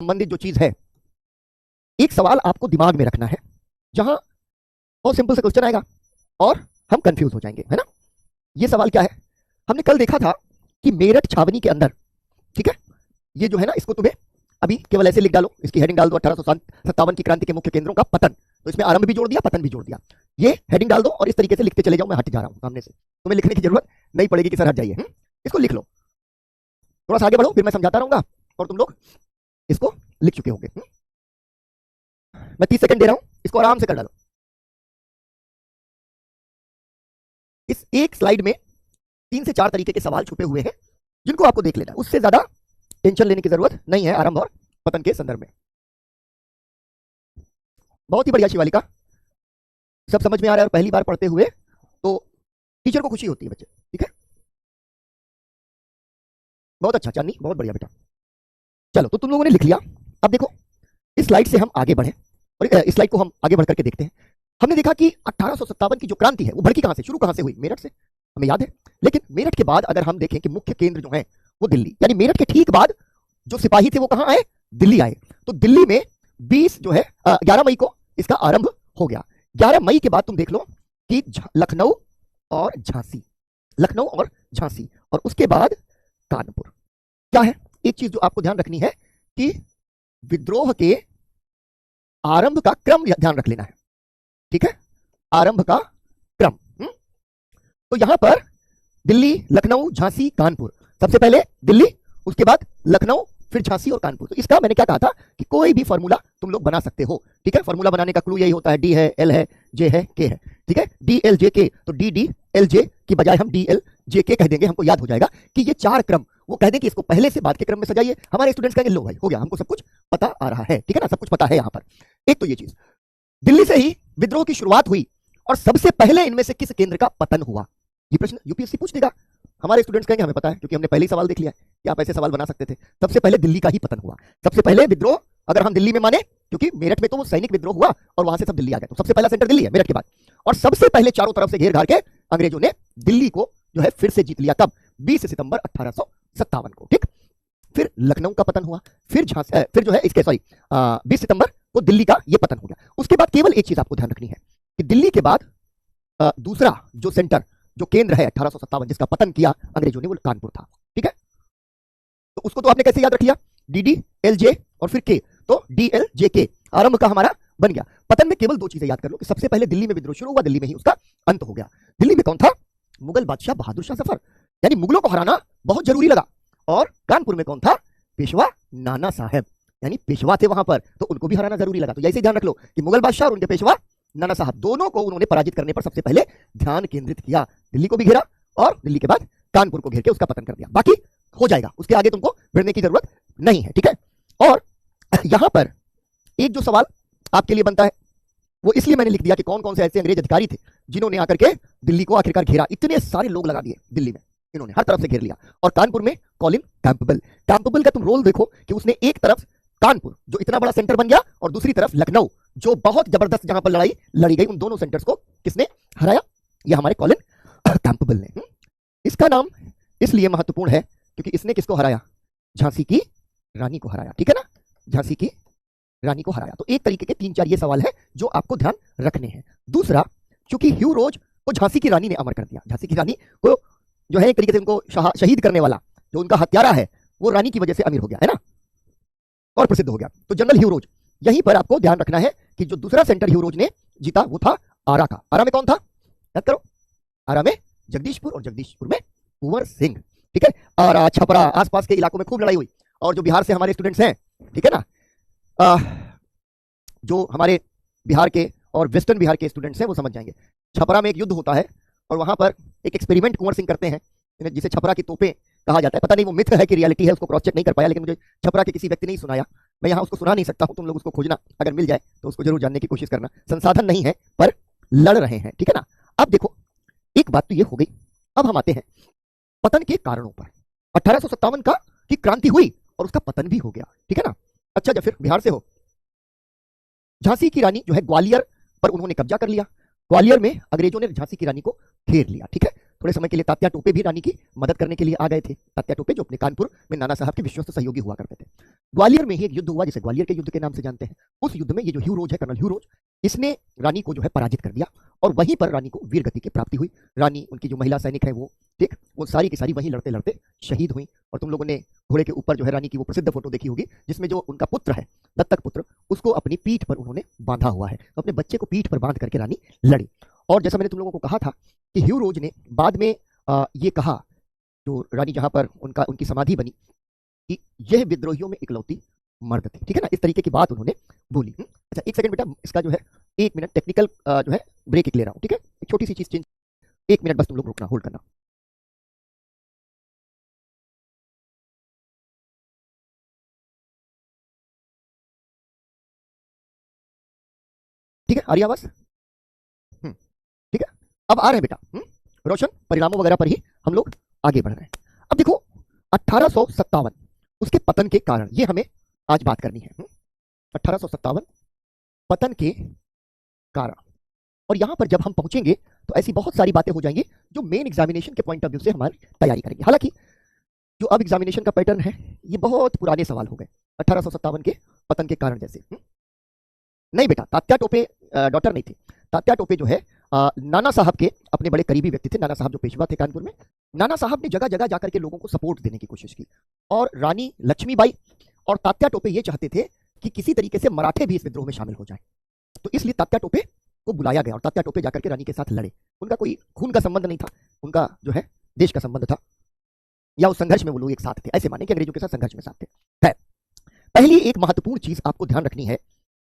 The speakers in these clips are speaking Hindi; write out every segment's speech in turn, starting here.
संबंधित जो चीज है, एक सवाल आपको दिमाग में रखना है जहां बहुत सिंपल से क्वेश्चन आएगा और हम कंफ्यूज हो जाएंगे, है ना। ये सवाल क्या है, हमने कल देखा था कि मेरठ छावनी के अंदर, ठीक है, ये जो है ना, इसको तुम्हें अभी केवल ऐसे लिख डालो, इसकी हेडिंग डाल दो 1857 की क्रांति के मुख्य केंद्रों का पतन। तो इसमें आरंभ भी जोड़ दिया, पतन भी जोड़ दिया। ये हेडिंग डाल दो और इस तरीके से लिखते चले जाओ। मैं हट जा रहा हूं सामने से, तुम्हें लिखने की जरूरत नहीं पड़ेगी कि सर हट जाइए। इसको लिख लो, थोड़ा सा आगे बढ़ो, फिर मैं समझाता रहूंगा और तुम लोग इसको लिख चुके होंगे। मैं 30 सेकंड दे रहा हूं, इसको आराम से कर डालो। इस एक स्लाइड में 3 से 4 तरीके के सवाल छुपे हुए हैं जिनको आपको देख लेना, उससे ज्यादा टेंशन लेने की जरूरत नहीं है आरंभ और पतन के संदर्भ में। बहुत ही बढ़िया शिवालिका, सब समझ में आ रहा है और पहली बार पढ़ते हुए तो टीचर को खुशी होती है बच्चे, ठीक है, बहुत अच्छा चांदनी, बहुत बढ़िया बेटा। चलो, तो तुम लोगों ने लिख लिया। अब देखो, इस स्लाइड से हम आगे बढ़े और इस स्लाइड को हम आगे बढ़ करके देखते हैं। हमने देखा कि 1857 की जो क्रांति है वो भड़की कहां से, शुरू कहां से हुई, मेरठ से, हमें याद है। लेकिन मेरठ के बाद अगर हम देखें कि मुख्य केंद्र जो है वो दिल्ली, यानी मेरठ के ठीक बाद जो सिपाही थे वो कहां आए, दिल्ली आए। तो दिल्ली में 20 जो है 11 मई को इसका आरंभ हो गया। 11 मई के बाद तुम देख लो कि लखनऊ और झांसी, लखनऊ और झांसी, और उसके बाद कानपुर। क्या है, एक चीज जो आपको ध्यान रखनी है कि विद्रोह के आरंभ का क्रम ध्यान रख लेना है, ठीक है, आरंभ का क्रम। तो यहां पर दिल्ली, लखनऊ, झांसी, कानपुर, सबसे पहले दिल्ली, उसके बाद लखनऊ, फिर झांसी और कानपुर। तो इसका मैंने क्या कहा था कि कोई भी फॉर्मूला तुम लोग बना सकते हो, ठीक है। फॉर्मूला बनाने का क्लू यही होता है, डी है, एल है, जे है, के है, ठीक है, डी एल जे के। तो डी डी एल जे की बजाय हम डी एल जे के कह देंगे, हमको याद हो जाएगा कि ये 4 क्रम, वो कह दें कि इसको पहले से बाद के क्रम में सजाइए। हमारे स्टूडेंट्स कहेंगे लो भाई हो गया, हमको सब कुछ पता आ रहा है, ठीक है ना, सब कुछ पता है यहाँ पर। एक तो ये चीज, दिल्ली से ही विद्रोह की शुरुआत हुई और सबसे पहले इनमें से किस केंद्र का पतन हुआ, ये प्रश्न यूपीएससी पूछ देगा। हमारे स्टूडेंट्स कहेंगे हमें पता है क्योंकि हमने पहले ही सवाल देख लिया कि आप ऐसे सवाल बना सकते थे। सबसे पहले दिल्ली का ही पतन हुआ, सबसे पहले विद्रोह अगर हम दिल्ली में माने, क्योंकि मेरठ में तो वो सैनिक विद्रोह हुआ और वहां से सब दिल्ली आ गए, तो सबसे पहला सेंटर दिल्ली है मेरठ के बाद। और सबसे पहले चारों तरफ से घेर घार के अंग्रेजों ने दिल्ली को जो है फिर से जीत लिया, कब, 20 सितंबर 1857 को, ठीक। फिर लखनऊ का पतन हुआ, फिर झांसी, फिर जो है इसके 20 सितंबर को दिल्ली का ये पतन हो गया। उसके बाद केवल एक चीज आपको ध्यान रखनी है कि दिल्ली के बाद दूसरा जो सेंटर, जो केंद्र है 1857 जिसका पतन किया अंग्रेजों ने, वो कानपुर था, ठीक है। तो उसको तो आपने कैसे याद रख लिया, डी डी एल जे और फिर के, तो डी एल जे के आरंभ का हमारा बन गया। पतन में केवल 2 चीजें याद कर लो कि सबसे पहले दिल्ली में विद्रोह शुरू हुआ, दिल्ली में ही उसका अंत हो गया। दिल्ली में कौन था, मुगल बादशाह बहादुर शाह जफर, यानी मुगलों को हराना बहुत जरूरी लगा। और कानपुर में कौन था, पेशवा नाना साहब, यानी पेशवा थे वहां पर, तो उनको भी हराना जरूरी लगा। तो यही ध्यान रख लो कि मुगल बादशाह और उनके पेशवा नाना साहब, दोनों को उन्होंने पराजित करने पर सबसे पहले ध्यान केंद्रित किया। दिल्ली को भी घेरा और दिल्ली के बाद कानपुर को घेर के उसका पतन कर दिया। बाकी हो जाएगा, उसके आगे तुमको बढ़ने की जरूरत नहीं है, ठीक है। और यहां पर एक जो सवाल आपके लिए बनता है वो इसलिए मैंने लिख दिया कि कौन कौन से ऐसे अंग्रेज अधिकारी थे जिन्होंने आकर के दिल्ली को आखिरकार घेरा। इतने सारे लोग लगा दिए दिल्ली में, इन्होंने हर तरफ से घेर लिया। और कानपुर में कॉलिन कैंपबेल, कैंपबेल का तुम रोल देखो कि उसने एक तरफ कानपुर जो इतना बड़ा सेंटर बन गया और दूसरी तरफ लखनऊ जो बहुत जबरदस्त जहां पर लड़ाई लड़ी गई, उन दोनों सेंटर्स को किसने हराया, ये हमारे कॉलिन कैंपबेल ने। इसका नाम इसलिए महत्वपूर्ण है क्योंकि इसने किसको हराया, झांसी की रानी को हराया, ठीक है ना, झांसी की रानी को हराया। तो एक तरीके के 3-4 ये सवाल है जो आपको ध्यान रखने हैं। दूसरा, क्योंकि ह्यू रोज को झांसी की रानी ने अमर कर दिया, झांसी की रानी को जो है एक तरीके से उनको शहीद करने वाला जो उनका हत्यारा है वो रानी की वजह से अमीर हो गया, है ना, और प्रसिद्ध हो गया। तो जनरल ह्यू रोज, यहीं पर आपको ध्यान रखना है कि जो दूसरा सेंटर ह्यू रोज ने जीता वो था आरा का। आरा में कौन था, याद करो, आरा में जगदीशपुर और जगदीशपुर में कुंवर सिंह, ठीक है। आरा, छपरा, आसपास के इलाकों में खूब लड़ाई हुई। और जो बिहार से हमारे स्टूडेंट्स हैं, ठीक है ना, जो हमारे बिहार के और वेस्टर्न बिहार के स्टूडेंट्स हैं वो समझ जाएंगे। छपरा में एक युद्ध होता है और वहां पर एक एक्सपेरिमेंट कुंवर सिंह करते हैं जिसे छपरा की तोपें कहा जाता है। पता नहीं वो मिथ है कि रियलिटी है, उसको क्रॉस चेक नहीं कर पाया, लेकिन मुझे छपरा के किसी व्यक्ति ने सुनाया। मैं यहाँ उसको सुना नहीं सकता हूँ, तुम लोग उसको खोजना, अगर मिल जाए तो उसको जरूर जानने की कोशिश करना। संसाधन नहीं है पर लड़ रहे हैं, ठीक है ना। अब देखो, एक बात तो ये हो गई, अब हम आते हैं पतन के कारणों पर। 1857 का की क्रांति हुई और उसका पतन भी हो गया, ठीक है ना। अच्छा, जब फिर बिहार से हो, झांसी की रानी जो है ग्वालियर पर उन्होंने कब्जा कर लिया। ग्वालियर में अंग्रेजों ने झांसी की रानी को घेर लिया, ठीक है। थोड़े समय के लिए तात्या टोपे भी रानी की मदद करने के लिए आ गए थे। तात्या टोपे जो अपने कानपुर में नाना साहब के विश्वस्त सहयोगी हुआ करते थे। ग्वालियर में ही एक युद्ध हुआ जिसे ग्वालियर के युद्ध के नाम से जानते हैं। उस युद्ध में ये जो ह्यू रोज है, कर्नल ह्यू रोज, इसने रानी को जो है पराजित कर दिया और वहीं पर रानी को वीर गति की प्राप्ति हुई। रानी, उनकी जो महिला सैनिक है वो ठीक, वो सारी की सारी वहीं लड़ते लड़ते शहीद हुई। और तुम लोगों ने घोड़े के ऊपर जो है रानी की वो प्रसिद्ध फोटो देखी होगी जिसमें जो उनका पुत्र है, दत्तक पुत्र, उसको अपनी पीठ पर उन्होंने बांधा हुआ है। तो अपने बच्चे को पीठ पर बांध करके रानी लड़ी। और जैसा मैंने तुम लोगों को कहा था कि ह्यू रोज ने बाद में ये कहा, जो रानी जहां पर उनकी समाधि बनी, कि यह विद्रोहियों में इकलौती मर्द थी। ठीक है ना, इस तरीके की बात उन्होंने बोली। अच्छा, एक सेकंड बेटा, इसका जो है 1 मिनट टेक्निकल जो है ब्रेक ले रहा हूं। ठीक है, एक छोटी सी चीज चेंज, 1 मिनट बस तुम लोग रुकना, होल्ड करना। ठीक है, आ रही आवाज? ठीक है, अब आ रहे हैं बेटा रोशन, परिणामों वगैरह पर ही हम लोग आगे बढ़ रहे हैं। अब देखो 1857 उसके पतन के कारण, ये हमें आज बात करनी है। 1857 पतन के कारण। और यहां पर जब हम पहुंचेंगे तो ऐसी बहुत सारी बातें हो जाएंगी जो मेन एग्जामिनेशन के पॉइंट ऑफ व्यू से हमारी तैयारी करेंगे। हालांकि जो अब एग्जामिनेशन का पैटर्न है ये बहुत पुराने सवाल हो गए 1857 के पतन के कारण जैसे। नहीं बेटा, तात्या टोपे डॉक्टर नहीं थे। तात्या टोपे जो है नाना साहब के अपने बड़े करीबी व्यक्ति थे। नाना साहब जो पेशवा थे कानपुर में, नाना साहब ने जगह जगह जाकर के लोगों को सपोर्ट देने की कोशिश की। और रानी लक्ष्मीबाई और तात्या टोपे ये चाहते थे कि किसी तरीके से मराठे भी इस विद्रोह में शामिल हो जाए। तो इसलिए तात्या टोपे को बुलाया गया और तात्या टोपे जाकर के रानी के साथ लड़े। उनका कोई खून का संबंध नहीं था, उनका जो है देश का संबंध था, या उस संघर्ष में वो लोग एक साथ थे। ऐसे माने कि अंग्रेजों के साथ संघर्ष में साथ थे। पहली एक महत्वपूर्ण चीज आपको ध्यान रखनी है,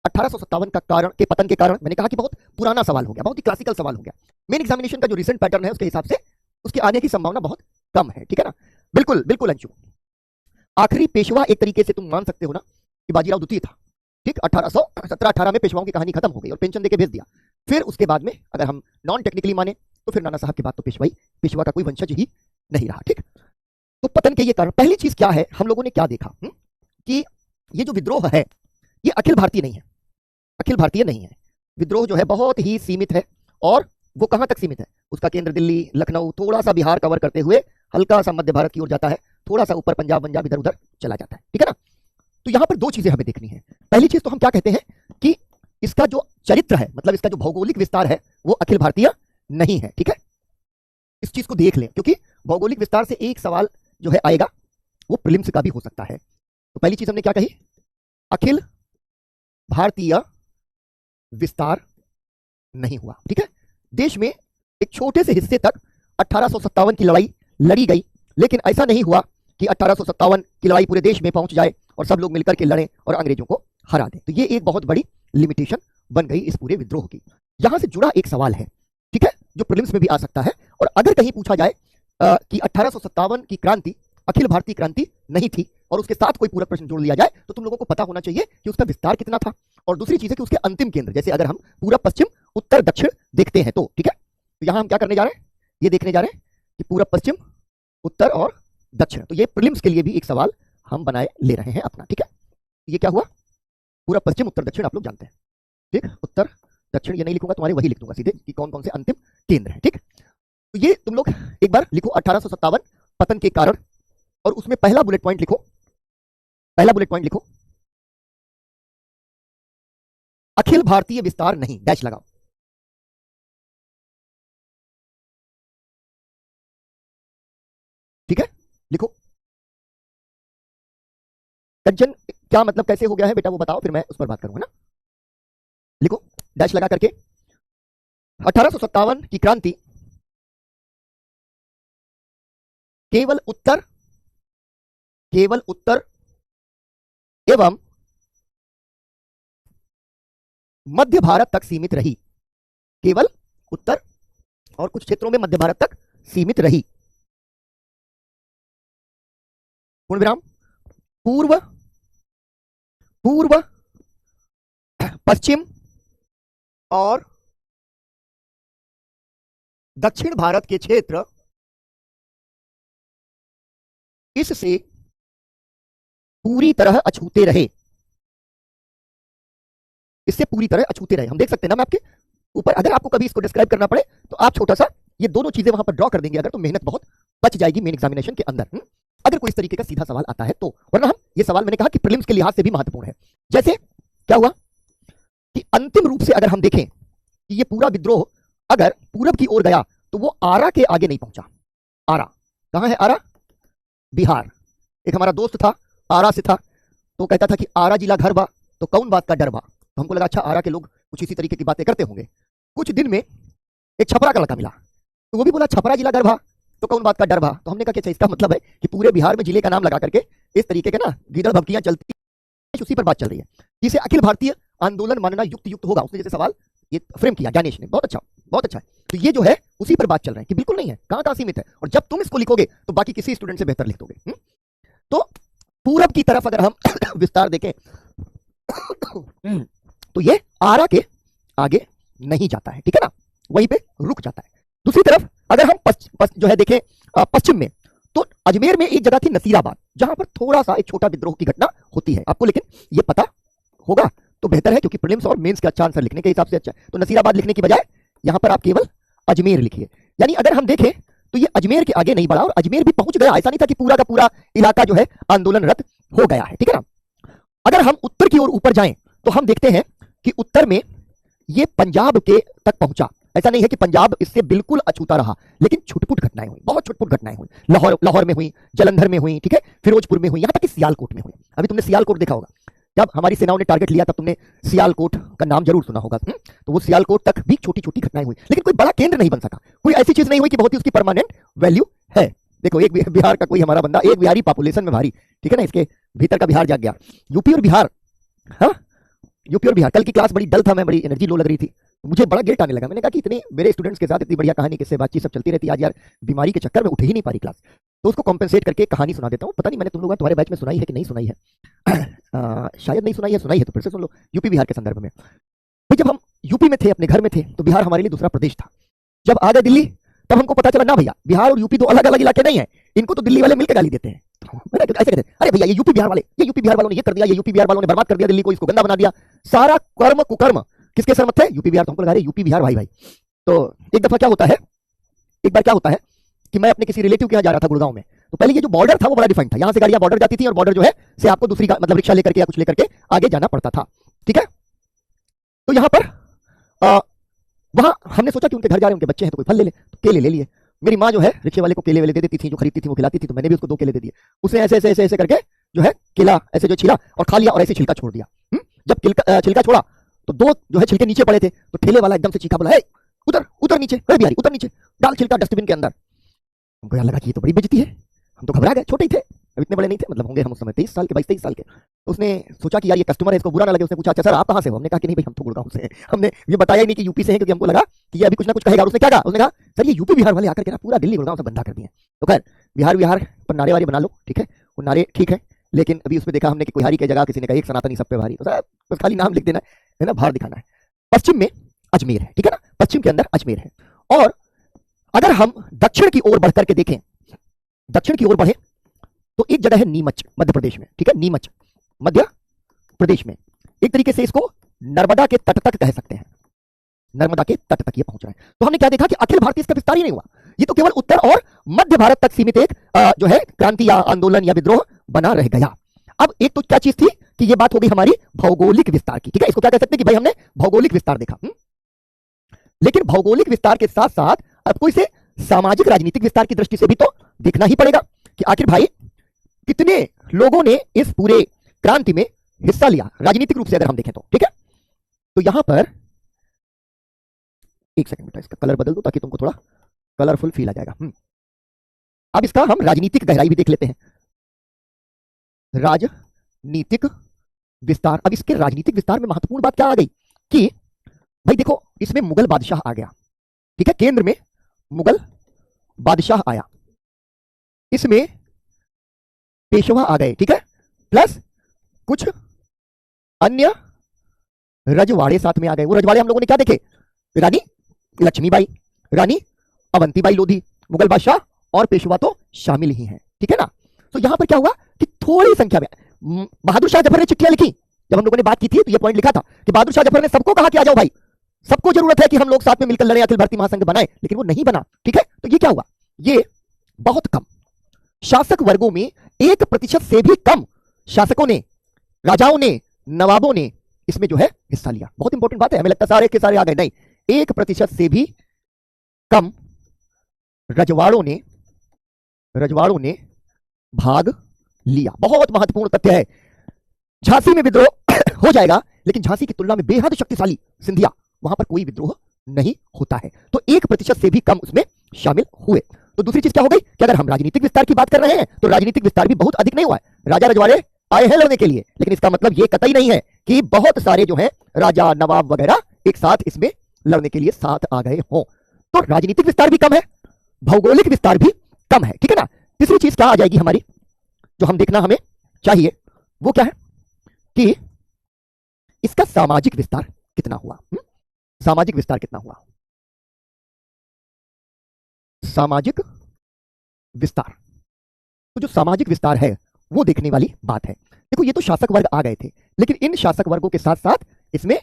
1857 का कारण के पतन के कारण, मैंने कहा कि बहुत पुराना सवाल हो गया, बहुत ही क्लासिकल सवाल हो गया। मेन एग्जामिनेशन का जो रिसेंट पैटर्न है उसके हिसाब से उसके आने की संभावना बहुत कम है। ठीक है ना, बिल्कुल बिल्कुल अंशु। आखिरी पेशवा एक तरीके से तुम मान सकते हो ना कि बाजीराव द्वितीय था। ठीक, 1817-18 में पेशवाओं की कहानी खत्म हो गई और पेंशन देके भेज दिया। फिर उसके बाद में अगर हम नॉन टेक्निकली माने तो फिर नाना साहब के बाद तो पेशवा का कोई वंशज ही नहीं रहा। ठीक, तो पतन के ये कारण, पहली चीज क्या है, हम लोगों ने क्या देखा कि ये जो विद्रोह है ये अखिल भारतीय नहीं है। अखिल भारतीय नहीं है, विद्रोह जो है बहुत ही सीमित है। और वो कहां तक सीमित है, उसका केंद्र दिल्ली, लखनऊ, थोड़ा सा बिहार कवर करते हुए हल्का सा मध्य भारत की ओर जाता है, थोड़ा सा ऊपर पंजाब इधर उधर चला जाता है। ठीक है ना, तो यहां पर दो चीजें हमें देखनी है। पहली चीज तो हम क्या कहते हैं कि इसका जो चरित्र है, मतलब इसका जो भौगोलिक विस्तार है वो अखिल भारतीय नहीं है। ठीक है, इस चीज को देख लें, क्योंकि भौगोलिक विस्तार से एक सवाल जो है आएगा वो प्रीलिम्स का भी हो सकता है। तो पहली चीज हमने क्या कही, अखिल भारतीय विस्तार नहीं हुआ। ठीक है, देश में एक छोटे से हिस्से तक 1857 की लड़ाई लड़ी गई, लेकिन ऐसा नहीं हुआ कि 1857 की लड़ाई पूरे देश में पहुंच जाए और सब लोग मिलकर के लड़ें और अंग्रेजों को हरा दें। तो ये एक बहुत बड़ी लिमिटेशन बन गई इस पूरे विद्रोह की। यहां से जुड़ा एक सवाल है, ठीक है, जो प्रीलिम्स में भी आ सकता है। और अगर कहीं पूछा जाए कि 1857 की क्रांति अखिल भारतीय क्रांति नहीं थी और उसके साथ कोई पूरा प्रश्न जोड़ लिया जाए तो तुम लोगों को पता होना चाहिए कि उसका विस्तार कितना था। और दूसरी चीज है कि उसके अंतिम केंद्र, जैसे अगर हम पूरा पश्चिम उत्तर दक्षिण देखते हैं तो, ठीक है, तो यहां हम क्या करने जा रहे हैं, ये देखने जा रहे हैं कि पूरा पश्चिम उत्तर और दक्षिण। तो ये प्रीलिम्स के लिए भी एक सवाल हम बनाए ले रहे हैं अपना। ठीक है, ये क्या हुआ, पूरा पश्चिम उत्तर दक्षिण आप लोग जानते हैं। ठीक, उत्तर दक्षिण ये नहीं लिखूंगा, तुम्हारे वही लिख दूंगा सीधे कि कौन कौन से अंतिम केंद्र है। ठीक, तो ये तुम लोग एक बार लिखो 1857 पतन के कारण, और उसमें पहला बुलेट पॉइंट लिखो, पहला बुलेट पॉइंट लिखो अखिल भारतीय विस्तार नहीं, डैश लगाओ। ठीक है, लिखो। कंचन क्या मतलब, कैसे हो गया है बेटा वो बताओ, फिर मैं उस पर बात करूंगा ना। लिखो डैश लगा करके, 1857 की क्रांति केवल उत्तर एवं मध्य भारत तक सीमित रही। केवल उत्तर और कुछ क्षेत्रों में मध्य भारत तक सीमित रही। पूर्ण विराम, पूर्व पश्चिम और दक्षिण भारत के क्षेत्र इससे पूरी तरह अछूते रहे। इससे पूरी तरह अछूते रहे। हम देख सकते हैं ना, मैं आपके ऊपर, अगर आपको कभी इसको डिस्क्राइब करना पड़े तो आप छोटा सा ये दोनों चीजें वहां पर ड्रॉ कर देंगे अगर, तो मेहनत बहुत बच जाएगी मेन एग्जामिनेशन के अंदर। अगर कोई इस तरीके का सीधा सवाल आता है तो, वरना हम ये सवाल मैंने कहा कि प्रीलिम्स के लिहाज से भी महत्वपूर्ण है। जैसे क्या हुआ कि अंतिम रूप से अगर हम देखें कि ये पूरा विद्रोह अगर पूरब की ओर गया तो वो आरा के आगे नहीं पहुंचा। आरा कहां है? आरा बिहार। एक हमारा दोस्त था आरा से था, तो कहता था कि आरा जिला घर बा तो कौन बात का डर बा। तो हमको लगा अच्छा आरा के लोग कुछ इसी तरीके की बातें करते होंगे। कुछ दिन में एक छपरा का लड़का मिला, तो वो भी बोला छपरा जिला घर बा तो कौन बात का डर बा। तो हमने कहा कि अच्छा इसका मतलब है कि पूरे बिहार में जिले का नाम लगा करके इस तरीके के ना गीदड़ भभकियां चलती, उसी पर बात चल रही है। इसे अखिल भारतीय आंदोलन मानना युक्त युक्त होगा, उसने जैसे सवाल ये फ्रेम किया ज्ञानेश ने, बहुत अच्छा बहुत अच्छा। तो ये जो है उसी पर बात चल रहा है कि बिल्कुल नहीं है, कहां सीमित है। और जब तुम इसको लिखोगे तो बाकी किसी स्टूडेंट से बेहतर लिख दोगे। तो पूरब की तरफ अगर हम विस्तार देखें तो ये आरा के आगे नहीं जाता है, ठीक है ना, वहीं पे रुक जाता है। दूसरी तरफ अगर हम जो है देखें पश्चिम में, तो अजमेर में एक जगह थी नसीराबाद, जहां पर थोड़ा सा एक छोटा विद्रोह की घटना होती है आपको, लेकिन ये पता होगा तो बेहतर है, क्योंकि प्रीलिम्स और मेंस का अच्छा आंसर लिखने के हिसाब से अच्छा है। तो नसीराबाद लिखने की बजाय यहां पर आप केवल अजमेर लिखिए। यानी अगर हम देखें तो ये अजमेर के आगे नहीं बढ़ा, और अजमेर भी पहुंच गया, ऐसा नहीं था कि पूरा का पूरा इलाका जो है आंदोलनरत हो गया है, ठीक है ना। अगर हम उत्तर की ओर ऊपर जाएं तो हम देखते हैं कि उत्तर में ये पंजाब के तक पहुंचा। ऐसा नहीं है कि पंजाब इससे बिल्कुल अछूता रहा, लेकिन छुटपुट घटनाएं हुई, बहुत छुटपुट घटनाएं हुई। लाहौर में हुई, जलंधर में हुई, ठीक है, फिरोजपुर में हुई, यहां तक कि सियालकोट में हुई। अभी तुमने सियालकोट देखा होगा, जब हमारी सेनाओं ने टारगेट लिया तब तुमने सियालकोट का नाम जरूर सुना होगा। तो वो सियालकोट तक भी छोटी छोटी घटनाएं हुई, लेकिन कोई बड़ा केंद्र नहीं बन सका, कोई ऐसी चीज नहीं हुई कि बहुत ही उसकी परमानेंट वैल्यू है। देखो एक बिहार का कोई हमारा बंदा, एक बिहारी पॉपुलेशन में भारी, ठीक है ना, इसके भीतर का बिहार जाग गया। यूपी और बिहार, हाँ यूपी और बिहार। कल की क्लास बड़ी डल था, मैं बड़ी एनर्जी लो लग रही थी, मुझे बड़ा गिल्ट आने लगा। मैंने कहा कि इतने मेरे स्टूडेंट्स के साथ इतनी बढ़िया कहानी किससे बातचीत सब चलती रहती है, आज यार बीमारी के चक्कर में उठ ही नहीं पा रही क्लास, तो उसको कॉम्पेंसेट करके कहानी सुना देता हूँ। पता नहीं मैंने तुम लोगों ने तुम्हारे बैच में सुनाई है कि नहीं सुनाई है, शायद नहीं सुनाई है तो फिर से सुन लो। यूपी बिहार के संदर्भ में भाई, जब हम यूपी में थे, अपने घर में थे, तो बिहार हमारे लिए दूसरा प्रदेश था। जब आ गए दिल्ली तब हमको पता चला ना भैया, बिहार और यूपी दो अलग अलग इलाके नहीं है, इनको तो दिल्ली वाले मिलकर गाली देते हैं। ऐसे कहते हैं अरे भैया ये यूपी बिहार वाले, ये यूपी बिहार वालों ने ये कर दिया, ये यूपी बिहार वालों ने बर्बाद कर दिया दिल्ली को, इसको गंदा बना दिया। सारा कर्म कुकर्म किसके सर मत्थे? यूपी बिहार। तो हमको लगा रहे यूपी बिहार भाई भाई। तो एक दफा क्या होता है, एक बार क्या होता है कि मैं अपने किसी रिलेटिव के यहाँ जा रहा था गुड़गांव में, तो पहले ये जो बॉर्डर था वो बड़ा डिफाइंड था, यहाँ से गाड़ियां बॉर्डर जाती थी और बॉर्डर जो है से आपको दूसरी का मतलब रिक्शा लेकर के या कुछ लेकर के आगे जाना पड़ता था, ठीक है। तो यहाँ पर वहां हमने सोचा कि उनके घर जा रहे हैं, उनके बच्चे हैं तो कोई फल ले ले, तो केले ले लिए। मेरी माँ जो है रिक्शे वाले को केले वेले दे देती थी, जो खरीदती थी वो खिलाती थी, तो मैंने भी उसको 2 केले दे दिए। उसने ऐसे ऐसे ऐसे ऐसे करके जो है केला ऐसे जो छिला और खा लिया और ऐसे छिलका छोड़ दिया। जब छिलका छोड़ा तो 2 जो है छिलके नीचे पड़े थे, तो ठेले वाला एकदम से चीखा, बोला उतर उतर नीचे, बिहारी उतर नीचे, डाल छिलका डस्टबिन के अंदर। हमको यार लगा कि ये तो बड़ी बेइज्जती है, हम तो घबरा गए, छोटे ही थे, अब इतने बड़े नहीं थे, मतलब होंगे हम उस समय 23 साल के, 22-23 साल के। तो उसने सोचा कि यार ये कस्टमर है, इसको बुरा ना लगे, उसने पूछा अच्छा सर आप कहाँ से हो? हमने कहा कि नहीं भाई हम तो गुड़गांव से हैं। हमने ये बताया ही नहीं कि यूपी से हैं, क्योंकि हमको लगा कि ये अभी कुछ ना कुछ कहेगा। उसने क्या कहा, उसने कहा सर ये यूपी बिहार वाले आकर के ना पूरा दिल्ली गुड़गांव से बंदा कर दिए। तो खैर बिहार पर नारे वारे बना लो, ठीक है, वो नारे ठीक है, लेकिन अभी उसमें देखा हमने कि कोई हारी की जगह किसी ने कहा एक सनातनी सब पे भारी, तो सर बस खाली नाम लिख देना है ना, भार दिखाना है। पश्चिम में अजमेर है, ठीक है ना, पश्चिम के अंदर अजमेर है। और अगर हम दक्षिण की ओर बढ़कर के देखें, दक्षिण की ओर बढ़े तो एक जगह है नीमच, मध्य प्रदेश में, ठीक है, नीमच मध्य प्रदेश में। एक तरीके से इसको नर्मदा के तट तक कह सकते हैं, नर्मदा के तट तक ये पहुंच रहा है। तो हमने क्या देखा कि अखिल भारतीय इसका विस्तार ही नहीं हुआ, ये तो केवल उत्तर और मध्य भारत तक सीमित एक जो है क्रांति या आंदोलन या विद्रोह बना रह गया। अब एक तो क्या चीज थी कि ये बात हो गई हमारी भौगोलिक विस्तार की, ठीक है, इसको क्या कह सकते हैं कि भाई हमने भौगोलिक विस्तार देखा। लेकिन भौगोलिक विस्तार के साथ साथ अब कोई से सामाजिक राजनीतिक विस्तार की दृष्टि से भी तो देखना ही पड़ेगा कि आखिर भाई कितने लोगों ने इस पूरे क्रांति में हिस्सा लिया राजनीतिक रूप से, अगर हम देखें तो, ठीक है। तो यहां पर एक सेकंड बेटा, इसका कलर बदल दो ताकि तुमको थोड़ा कलरफुल फील आ जाएगा। अब इसका हम राजनीतिक गहराई भी देख लेते हैं, राजनीतिक विस्तार। अब इसके राजनीतिक विस्तार में महत्वपूर्ण बात क्या आ गई कि भाई देखो इसमें मुगल बादशाह आ गया, ठीक है, केंद्र में मुगल बादशाह आया, इसमें पेशवा आ गए, ठीक है, प्लस कुछ अन्य रजवाड़े साथ में आ गए। वो रजवाड़े हम लोगों ने क्या देखे, रानी लक्ष्मीबाई, रानी अवंतीबाई लोधी, मुगल बादशाह और पेशवा तो शामिल ही हैं, ठीक है ना। तो यहां पर क्या हुआ कि थोड़ी संख्या में बहादुर शाह जफर ने चिट्ठियां लिखी। जब हम लोगों ने बात की थी तो ये पॉइंट लिखा था कि बहादुर शाह जफर ने सबको कहा कि आ जाओ भाई, सबको जरूरत है कि हम लोग साथ में मिलकर लड़े, अखिल भारतीय महासंघ बनाए, लेकिन वो नहीं बना। ठीक है, तो ये क्या हुआ, ये बहुत कम शासक वर्गों में 1% से भी कम शासकों ने, राजाओं ने, नवाबों ने इसमें जो है हिस्सा लिया। बहुत इंपॉर्टेंट बात है, हमें लगता सारे के सारे आ गए, नहीं, 1% से भी कम रजवाड़ों ने भाग लिया। बहुत महत्वपूर्ण तथ्य है। झांसी में विद्रोह हो जाएगा, लेकिन झांसी की तुलना में बेहद शक्तिशाली सिंधिया, वहां पर कोई विद्रोह नहीं होता है। तो 1% से भी कम उसमें शामिल हुए। तो दूसरी चीज क्या हो गई कि अगर हम राजनीतिक विस्तार की बात कर रहे हैं तो राजनीतिक विस्तार भी बहुत अधिक नहीं हुआ है। राजा रजवाड़े आए हैं लड़ने के लिए, लेकिन इसका मतलब ये कतई नहीं है कि बहुत सारे जो है राजा नवाब वगैरह एक साथ इसमें लड़ने के लिए साथ आ गए हों। तो राजनीतिक विस्तार भी कम है, भौगोलिक विस्तार भी कम है। ठीक है ना। तीसरी चीज क्या आ जाएगी हमारी, जो हम देखना हमें चाहिए, वो क्या है कि इसका सामाजिक विस्तार कितना हुआ। सामाजिक विस्तार कितना हुआ, सामाजिक विस्तार। तो जो सामाजिक विस्तार है वो देखने वाली बात है। देखो, ये तो शासक वर्ग आ गए थे, लेकिन इन शासक वर्गों के साथ साथ इसमें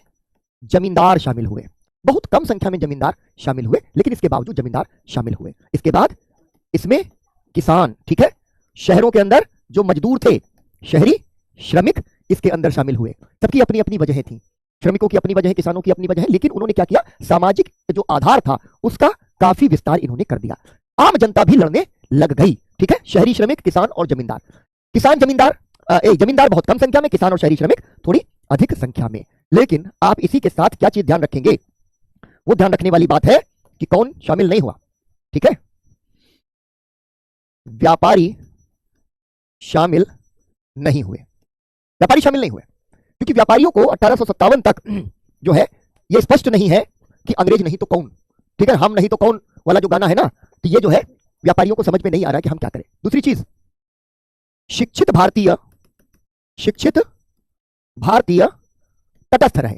जमींदार शामिल हुए। बहुत कम संख्या में जमींदार शामिल हुए, लेकिन इसके बावजूद जमींदार शामिल हुए। इसके बाद इसमें किसान, ठीक है, शहरों के अंदर जो मजदूर थे, शहरी श्रमिक इसके अंदर शामिल हुए। सबकी अपनी अपनी वजह थी, श्रमिकों की अपनी वजह, किसानों की अपनी वजह, लेकिन उन्होंने क्या किया, सामाजिक जो आधार था उसका काफी विस्तार इन्होंने कर दिया। आम जनता भी लड़ने लग गई। ठीक है, शहरी श्रमिक, किसान और जमींदार। किसान जमींदार, जमींदार बहुत कम संख्या में, किसान और शहरी श्रमिक थोड़ी अधिक संख्या में। लेकिन आप इसी के साथ क्या चीज ध्यान रखेंगे, वो ध्यान रखने वाली बात है कि कौन शामिल नहीं हुआ। ठीक है, व्यापारी शामिल नहीं हुए। व्यापारी शामिल नहीं हुए क्योंकि व्यापारियों को 1857 तक जो है ये स्पष्ट नहीं है कि अंग्रेज नहीं तो कौन। ठीक है, हम नहीं तो कौन वाला जो गाना है ना, तो ये जो है व्यापारियों को समझ में नहीं आ रहा कि हम क्या करें। दूसरी चीज, शिक्षित भारतीय तटस्थ रहे।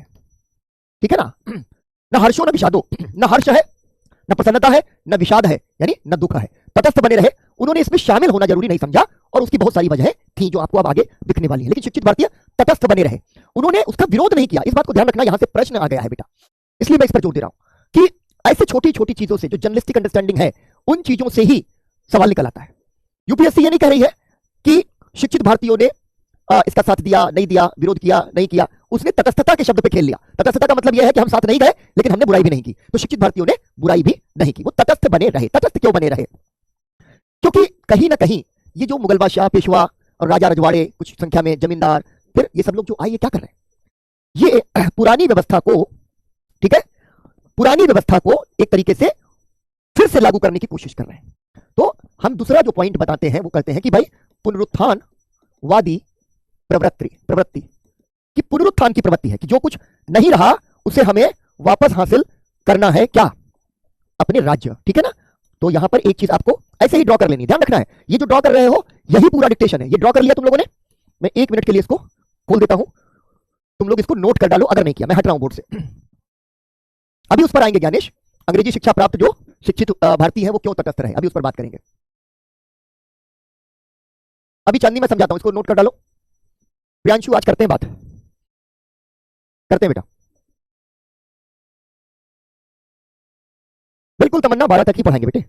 ठीक है ना, न हर्षो न विषादो, न हर्ष है, न प्रसन्नता है, न विषाद है, यानी न दुख है, तटस्थ बने रहे। उन्होंने इसमें शामिल होना जरूरी नहीं समझा, और उसकी बहुत सारी वजह थी जो आपको अब आगे दिखने वाली है। लेकिन शिक्षित भारतीय तटस्थ बने रहे, उन्होंने उसका विरोध नहीं किया। इस बात को ध्यान रखना, यहां से प्रश्न आ गया है बेटा, इसलिए मैं इस पर जोर दे रहा हूं कि ऐसे छोटी छोटी चीजों से जो जर्नलिस्टिक अंडरस्टैंडिंग है, उन चीजों से ही सवाल निकल आता है। यूपीएससी ये नहीं कह रही है कि शिक्षित भारतीयों ने इसका साथ दिया, नहीं दिया, विरोध किया, नहीं किया। उसने तटस्थता के शब्द पे खेल लिया। तटस्थता का मतलब यह है कि हम साथ नहीं गए, लेकिन हमने बुराई भी नहीं की। तो शिक्षित भारतीयों ने बुराई भी नहीं की, वो तटस्थ बने रहे। तटस्थ क्यों बने रहे, क्योंकि कहीं ना कहीं ये जो मुगल बादशाह, पेशवा और राजा रजवाड़े, कुछ संख्या में जमींदार, फिर ये सब लोग जो आए, ये क्या कर रहे हैं, ये पुरानी व्यवस्था को, ठीक है, पुरानी व्यवस्था को एक तरीके से फिर से लागू करने की कोशिश कर रहे हैं। तो हम दूसरा जो पॉइंट बताते हैं वो कहते हैं कि भाई पुनरुत्थानवादी प्रवृत्ति कि पुनरुत्थान की प्रवृत्ति है कि जो कुछ नहीं रहा उसे हमें वापस हासिल करना है, क्या, अपने राज्य। ठीक है ना। तो यहां पर एक चीज आपको ऐसे ही ड्रॉ कर लेनी, ध्यान रखना है, ये जो ड्रॉ कर रहे हो यही पूरा डिक्टेशन है। ये ड्रॉ कर लिया तुम लोगों ने, मैं 1 मिनट के लिए इसको खोल देता हूं, तुम लोग इसको नोट कर डालो। अगर नहीं किया, मैं हट रहा हूं बोर्ड से, अभी उस पर आएंगे ज्ञानेश। अंग्रेजी शिक्षा प्राप्त जो शिक्षित भारतीय है वो क्यों तटस्थ रहे, अभी उस पर बात करेंगे। अभी चांदनी मैं समझाता हूं, इसको नोट कर डालो। प्रियांशु आज करते हैं बात, करते हैं बेटा, बिल्कुल तमन्ना 12 तक ही पढ़ाएंगे बेटे।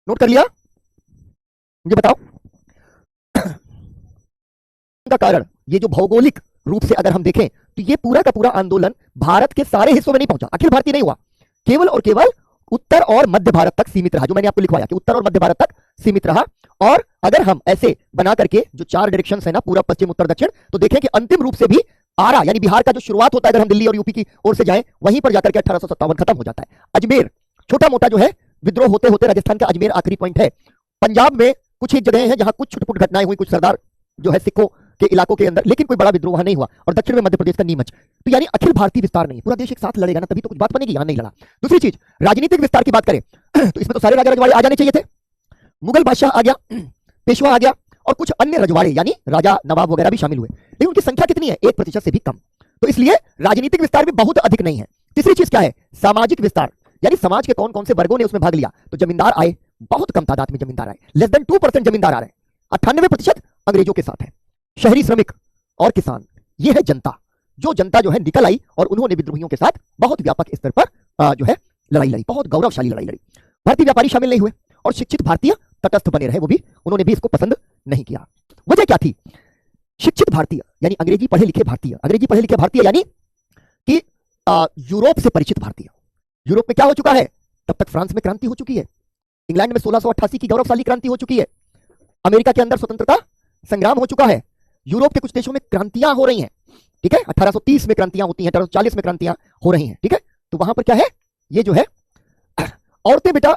नोट कर लिया, मुझे बताओ का कारण, ये जो भौगोलिक रूप से अगर हम देखें तो ये पूरा का पूरा आंदोलन भारत के सारे हिस्सों में नहीं पहुंचा, अखिल भारतीय नहीं हुआ, केवल और केवल उत्तर और मध्य भारत तक सीमित रहा। जो मैंने आपको लिखवाया कि उत्तर और मध्य भारत तक सीमित रहा। और अगर हम ऐसे बना करके जो 4 डायरेक्शंस है ना, पूरा, पश्चिम, उत्तर, दक्षिण, तो देखें कि अंतिम रूप से भी आरा यानी बिहार का जो शुरुआत होता है, अगर हम दिल्ली और यूपी की ओर से जाएं, वहीं पर जाकर के 1857 खत्म हो जाता है। अजमेर छोटा मोटा जो है विद्रोह होते होते राजस्थान का अजमेर आखिरी पॉइंट है। पंजाब में कुछ ही जगह हैं जहां कुछ छुटपुट घटनाएं हुई, कुछ सरदार जो है सिखों के इलाकों के अंदर, लेकिन कोई बड़ा विद्रोह वहां नहीं हुआ। और दक्षिण में मध्य प्रदेश का नीमच। तो यानी अखिल भारतीय विस्तार नहीं, पूरा देश एक साथ लड़ेगा ना तभी तो कुछ बात बनेगी, यहां नहीं लड़ा। दूसरी चीज, राजनीतिक विस्तार की बात करें तो इसमें तो सारे राजा रजवाड़े आ जाने चाहिए थे। मुगल बादशाह आ गया, पेशवा आ गया, और कुछ अन्य रजवाड़े यानी राजा नवाब वगैरह भी शामिल हुए, लेकिन उनकी संख्या कितनी है, 1% से भी कम। तो इसलिए राजनीतिक विस्तार भी बहुत अधिक नहीं है। तीसरी चीज क्या है, सामाजिक विस्तार, यानी समाज के कौन कौन से वर्गों ने उसमें भाग लिया। तो जमींदार आए, बहुत कम तादाद में जमींदार आए, लेस देन 2% जमींदार आ रहे हैं, 98% अंग्रेजों के साथ है। शहरी श्रमिक और किसान, ये है जनता जो जनता जो है निकल आई और उन्होंने विद्रोहियों के साथ बहुत व्यापक स्तर पर जो है लड़ाई लड़ी, बहुत गौरवशाली लड़ाई लड़ी। भारतीय व्यापारी शामिल नहीं हुए और शिक्षित भारतीय तटस्थ बने रहे, वो भी उन्होंने भी इसको पसंद नहीं किया। वजह क्या थी? शिक्षित भारतीय यानी अंग्रेजी पढ़े लिखे भारतीय यानी कि यूरोप से परिचित भारतीय। यूरोप में क्या हो चुका है? तब तक फ्रांस में क्रांति हो चुकी है, इंग्लैंड में 1688 की गौरवशाली क्रांति हो चुकी है, अमेरिका के अंदर स्वतंत्रता संग्राम हो चुका है, यूरोप के कुछ देशों में क्रांतियां हो रही हैं, ठीक है, 1830 में क्रांतियां होती हैं, 1840 में क्रांतियां हो रही हैं, ठीक है। तो वहां पर क्या है? ये जो है औरतें बेटा,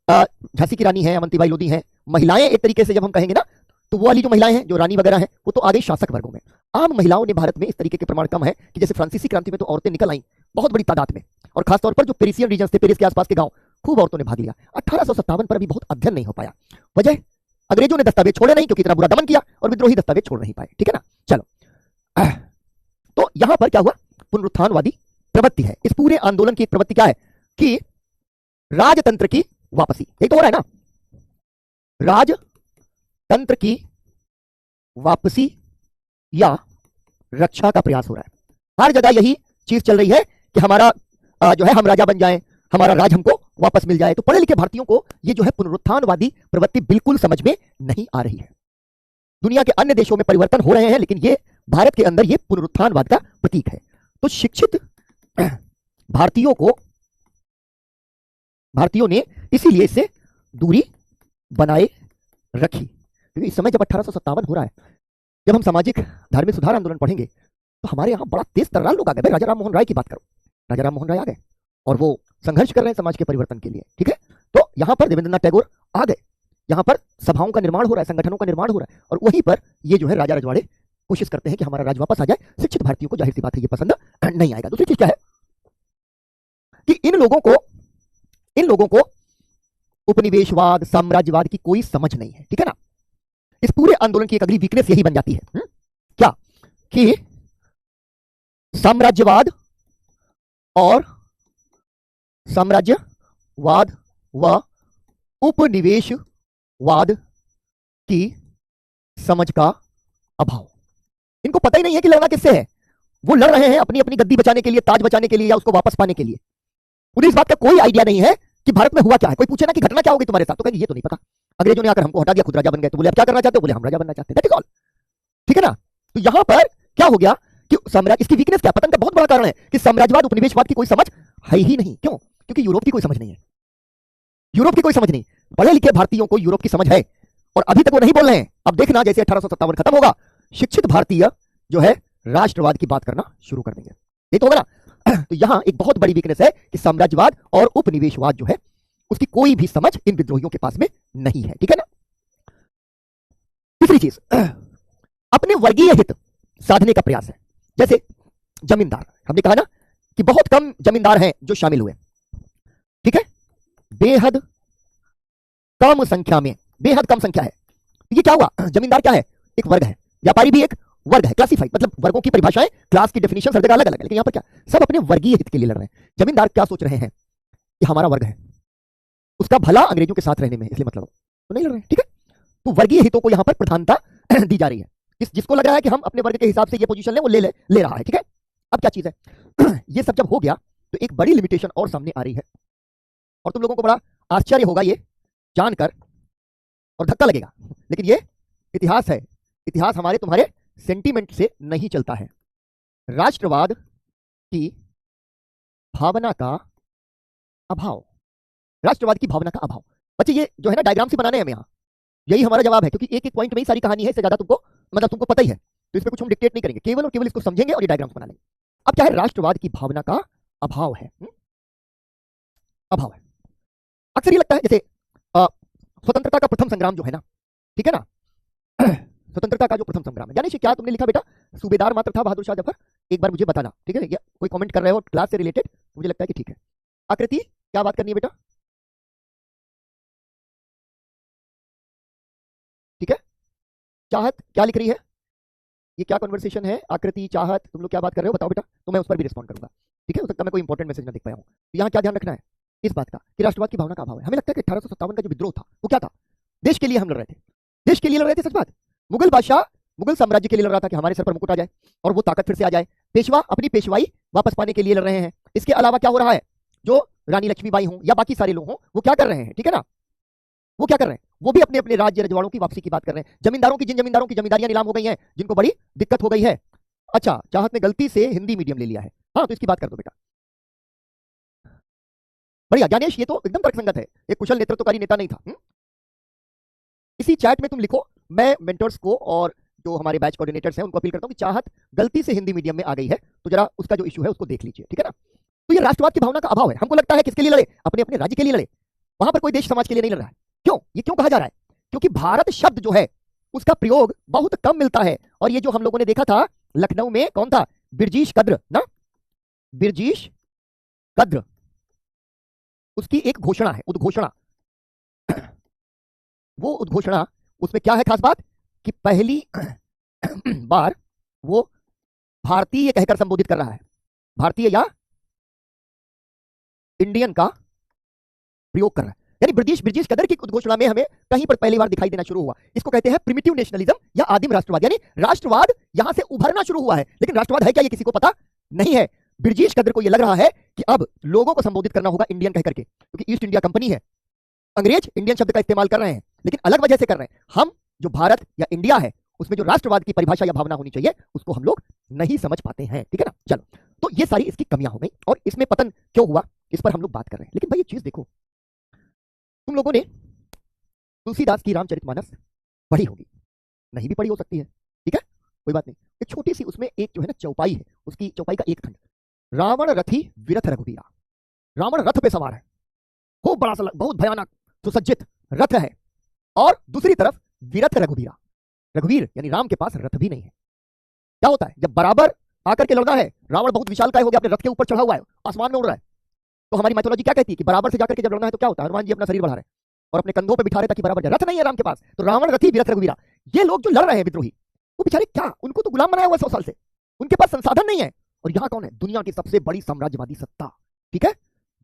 झांसी की रानी है, अवंतीबाई लोधी है, महिलाएं एक तरीके से जब हम कहेंगे ना, तो वो वाली जो महिलाएं हैं जो रानी वगैरह हैं, वो तो आ गई शासक वर्गों में। आम महिलाओं ने भारत में इस तरीके के प्रमाण कम है कि जैसे फ्रांसीसी क्रांति में तो औरतें निकल आई बहुत बड़ी तादाद में, और खासतौर पर जो पेरिसियन रीजन थे, पेरिस के आसपास के गांव, खूब औरतों ने भाग लिया। 1857 पर अभी बहुत अध्ययन नहीं हो पाया। वजह, अंग्रेजों ने दस्तावेज छोड़े नहीं, क्योंकि इतना बुरा दमन किया, और विद्रोही दस्तावेज छोड़ नहीं पाए, ठीक है ना। चलो, तो यहां पर क्या हुआ? पुनरुत्थानवादी प्रवृत्ति है। इस पूरे आंदोलन की एक प्रवृत्ति क्या है कि राजतंत्र की वापसी, यही तो हो रहा है ना, राजतंत्र की वापसी या रक्षा का प्रयास हो रहा है। हर जगह यही चीज चल रही है कि हमारा जो है हम राजा बन जाएं, हमारा राज हमको वापस मिल जाए। तो पढ़े लिखे भारतीयों को ये जो है पुनरुत्थानवादी प्रवृत्ति बिल्कुल समझ में नहीं आ रही है। दुनिया के अन्य देशों में परिवर्तन हो रहे हैं, लेकिन ये भारत के अंदर ये पुनरुत्थानवाद का प्रतीक है। तो शिक्षित भारतीयों ने इसीलिए इससे दूरी बनाए रखी। क्योंकि इस समय जब 1857 हो रहा है, जब हम सामाजिक धार्मिक सुधार आंदोलन पढ़ेंगे, तो हमारे यहाँ बड़ा तेज तर्रार लोग आ गए। राजा राम मोहन राय की बात करो, राजा राम मोहन राय आ गए और वो संघर्ष कर रहे हैं समाज के परिवर्तन के लिए, ठीक है। तो यहां पर देवेंद्रनाथ टैगोर आ गए, यहां पर सभाओं का निर्माण हो रहा है, संगठनों का निर्माण हो रहा है, और वहीं पर ये जो है राजा रजवाड़े कोशिश करते हैं कि हमारा राज वापस आ जाए। शिक्षित भारतीयों को जाहिर सी बात है ये पसंद नहीं आएगा। दूसरी चीज क्या है कि इन लोगों को उपनिवेशवाद, साम्राज्यवाद की कोई समझ नहीं है, ठीक है ना। इस पूरे आंदोलन की एक अगली वीकनेस यही बन जाती है, क्या कि साम्राज्यवाद व उपनिवेशवाद की समझ का अभाव। इनको पता ही नहीं है कि लड़ना किससे है। वो लड़ रहे हैं अपनी अपनी गद्दी बचाने के लिए, ताज बचाने के लिए, या उसको वापस पाने के लिए। उन्हें इस बात का कोई आइडिया नहीं है कि भारत में हुआ क्या है। कोई पूछे ना कि घटना क्या होगी तुम्हारे साथ, तो कहेंगे ये तो नहीं पता, अंग्रेजों ने आकर हमको हटा दिया, खुद राजा बन गए। तो बोले अब क्या करना चाहते हो? बोले हम राजा बनना चाहते हैं, दैट इज ऑल, ठीक है ना। तो यहां पर क्या हो गया कि साम्राज्य, इसकी वीकनेस क्या, पतन का बहुत बड़ा कारण है कि साम्राज्यवाद उपनिवेशवाद की कोई समझ है ही नहीं। क्यों? क्योंकि यूरोप की कोई समझ नहीं है, यूरोप की कोई समझ नहीं। पढ़े लिखे भारतीयों को यूरोप की समझ है, और अभी तक वो नहीं बोल रहे हैं। अब देखना, जैसे 1857 खत्म होगा, शिक्षित भारतीय जो है राष्ट्रवाद की बात करना शुरू कर देंगे, ये तो होगा ना। तो यहां एक बहुत बड़ी वीकनेस है कि साम्राज्यवाद और उपनिवेशवाद जो है उसकी कोई भी समझ इन विद्रोहियों के पास में नहीं है, ठीक है ना। तीसरी चीज, अपने वर्गीय हित साधने का प्रयास है। जैसे जमींदार, हमने कहा ना कि बहुत कम जमींदार हैं जो शामिल हुए, ठीक है, बेहद कम संख्या में, बेहद कम संख्या है। ये क्या हुआ? जमींदार क्या है? एक वर्ग है, व्यापारी भी एक वर्ग है, क्लासिफाइड, मतलब वर्गों की परिभाषाएं, क्लास की डेफिनेशन हर जगह अलग अलग है, लेकिन यहां पर क्या, सब अपने वर्गीय हित के लिए लड़ रहे हैं। जमींदार क्या सोच रहे हैं कि हमारा वर्ग है, उसका भला अंग्रेजों के साथ रहने में, इसलिए मतलब तो नहीं लड़ रहे हैं, ठीक है। तो वर्गीय हितों को यहां पर प्रधानता दी जा रही है। जिसको लग रहा है कि हम अपने वर्ग के हिसाब से ये पोजीशन ले, वो ले रहा है, ठीक है। अब क्या चीज है, ये सब जब हो गया तो एक बड़ी लिमिटेशन और सामने आ रही है, और तुम लोगों को बड़ा आश्चर्य होगा ये जानकर, और धक्का लगेगा, लेकिन ये इतिहास है। इतिहास हमारे तुम्हारे सेंटीमेंट से नहीं चलता है। राष्ट्रवाद की भावना का अभाव, राष्ट्रवाद की भावना का अभाव। बच्चे ये जो है ना डायग्राम से बनाने हैं हमें यहाँ, यही हमारा जवाब है, क्योंकि एक एक पॉइंट में ही सारी कहानी है, इससे ज्यादा तुमको मतलब तुमको पता ही है, तो इसमें कुछ हम डिक्टेट नहीं करेंगे, केवल और केवल इसको समझेंगे और ये डायग्राम्स बना लेंगे। अब क्या है? राष्ट्रवाद की भावना का अभाव है, अभाव है। अक्सर ये लगता है जैसे स्वतंत्रता का प्रथम संग्राम जो है ना, ठीक है ना, स्वतंत्रता का जो प्रथम संग्राम है, जाने से क्या तुमने लिखा बेटा, सूबेदार मात्र था बहादुर शाह जफर, एक बार मुझे बताना, ठीक है। या कोई कमेंट कर रहे हो क्लास से रिलेटेड, मुझे लगता है कि ठीक है। आकृति क्या बात करनी है बेटा? ठीक है। चाहत क्या लिख रही है? ये क्या कन्वर्सेशन है? आकृति, चाहत, तुम लोग क्या बात कर रहे हो बताओ बेटा, तो मैं उस पर भी रिस्पॉन्ड करूंगा, ठीक है। हो सकता है मैं कोई इंपॉर्टेंट मैसेज ना देख पाया हूं। तो यहाँ क्या ध्यान रखना है इस बात का कि राष्ट्रवाद की भावना का अभाव है। हमें लगता है कि 1857 का जो विद्रोह था वो क्या था? देश के लिए हम लड़ रहे थे, देश के लिए लड़ रहे थे, सच बात। मुगल बादशाह मुगल साम्राज्य के लिए लड़ रहा था कि हमारे सर पर मुकुट आ जाए और वो ताकत फिर से आ जाए, पेशवा अपनी पेशवाई वापस पाने के लिए लड़ रहे हैं। इसके अलावा क्या हो रहा है, जो रानी लक्ष्मीबाई हों या बाकी सारे लोग हों, वो क्या कर रहे हैं, ठीक है ना, वो क्या कर रहे हैं, वो भी अपने अपने राज्य रजवाड़ों की वापसी की बात कर रहे हैं। जमींदारों की, जिन जमींदारों की जमींदारियां नीलाम हो गई हैं, जिनको बड़ी दिक्कत हो गई है। अच्छा, चाहत ने गलती से हिंदी मीडियम ले लिया है, हाँ तो इसकी बात कर दो बेटा। बढ़िया ज्ञानेश, ये तो एकदम तर्कसंगत है, एक कुशल नेतृत्वकारी नेता नहीं था। इसी चैट में तुम लिखो, मैं मेंटर्स को और जो हमारे बैच कोऑर्डिनेटर्स हैं उनको अपील करता हूं कि चाहत गलती से हिंदी मीडियम में आ गई है, तो जरा उसका जो इशू है उसको देख लीजिए, ठीक है ना। तो ये राष्ट्रवाद की भावना का अभाव है। हमको लगता है किसके लिए लड़े, अपने अपने राज्य के लिए लड़े, वहां पर कोई देश समाज के लिए नहीं लड़ रहा है। क्यों, ये क्यों कहा जा रहा है, क्योंकि भारत शब्द जो है उसका प्रयोग बहुत कम मिलता है। और ये जो हम लोगों ने देखा था लखनऊ में, कौन था, बिरजीश कद्र ना, बिरजीश कद्र, उसकी एक घोषणा है, उद्घोषणा। वो उद्घोषणा, उसमें क्या है खास बात कि पहली बार वो भारतीय कहकर संबोधित कर रहा है, भारतीय या इंडियन का प्रयोग कर रहा है। यानी ब्रिटिश ब्रिटिश कदर की उद्घोषणा में हमें कहीं पर पहली बार दिखाई देना शुरू हुआ। इसको कहते हैं प्रिमिटिव नेशनलिज्म या आदिम राष्ट्रवाद, यानी राष्ट्रवाद यहां से उभरना शुरू हुआ है। लेकिन राष्ट्रवाद है क्या, ये किसी को पता नहीं है। ब्रिटिश कदर को यह लग रहा है कि अब लोगों को संबोधित करना होगा इंडियन कहकर के, क्योंकि ईस्ट इंडिया कंपनी है, अंग्रेज इंडियन शब्द का इस्तेमाल कर रहे हैं, लेकिन अलग वजह से कर रहे हैं। हम जो भारत या इंडिया है उसमें जो राष्ट्रवाद की परिभाषा या भावना होनी चाहिए उसको हम लोग नहीं समझ पाते हैं, ठीक है ना। चलो, तो ये सारी इसकी कमियां हो गई और इसमें पतन क्यों हुआ इस पर हम लोग बात कर रहे हैं। लेकिन भाई ये चीज देखो, तुम लोगों ने तुलसीदास की रामचरितमानस पढ़ी होगी, नहीं भी पढ़ी हो सकती है, ठीक है, कोई बात नहीं। एक छोटी सी उसमें एक जो है ना चौपाई है, उसकी चौपाई का एक खंड, रावण रथी विरथ रघुबीरा। रावण रथ पे सवार है, खूब बड़ा सा बहुत भयानक सुसज्जित रथ है, और दूसरी तरफ विरथ रघुबीरा, रघुवीर यानी राम के पास रथ भी नहीं है। क्या होता है, जब बराबर आकर के लड़ना है, रावण बहुत विशालकाय हो गया, अपने रथ के ऊपर चढ़ा हुआ है, आसमान में उड़ रहा है, तो हमारी माइथोलॉजी क्या कहती है कि बराबर से जाकर के जब लड़ना है तो क्या होता है, हनुमान जी अपना शरीर बढ़ा रहे हैं और अपने कंधों पे बिठा रहे ताकि बराबर जाए। रथ नहीं है राम के पास, तो रावण रथी विरथ रघुवीरा। ये लोग जो लड़ रहे हैं विद्रोही, वो बेचारे क्या, उनको तो गुलाम बनाया हुआ 100 साल से, उनके पास संसाधन नहीं है। और यहां कौन है, दुनिया की सबसे बड़ी साम्राज्यवादी सत्ता, ठीक है,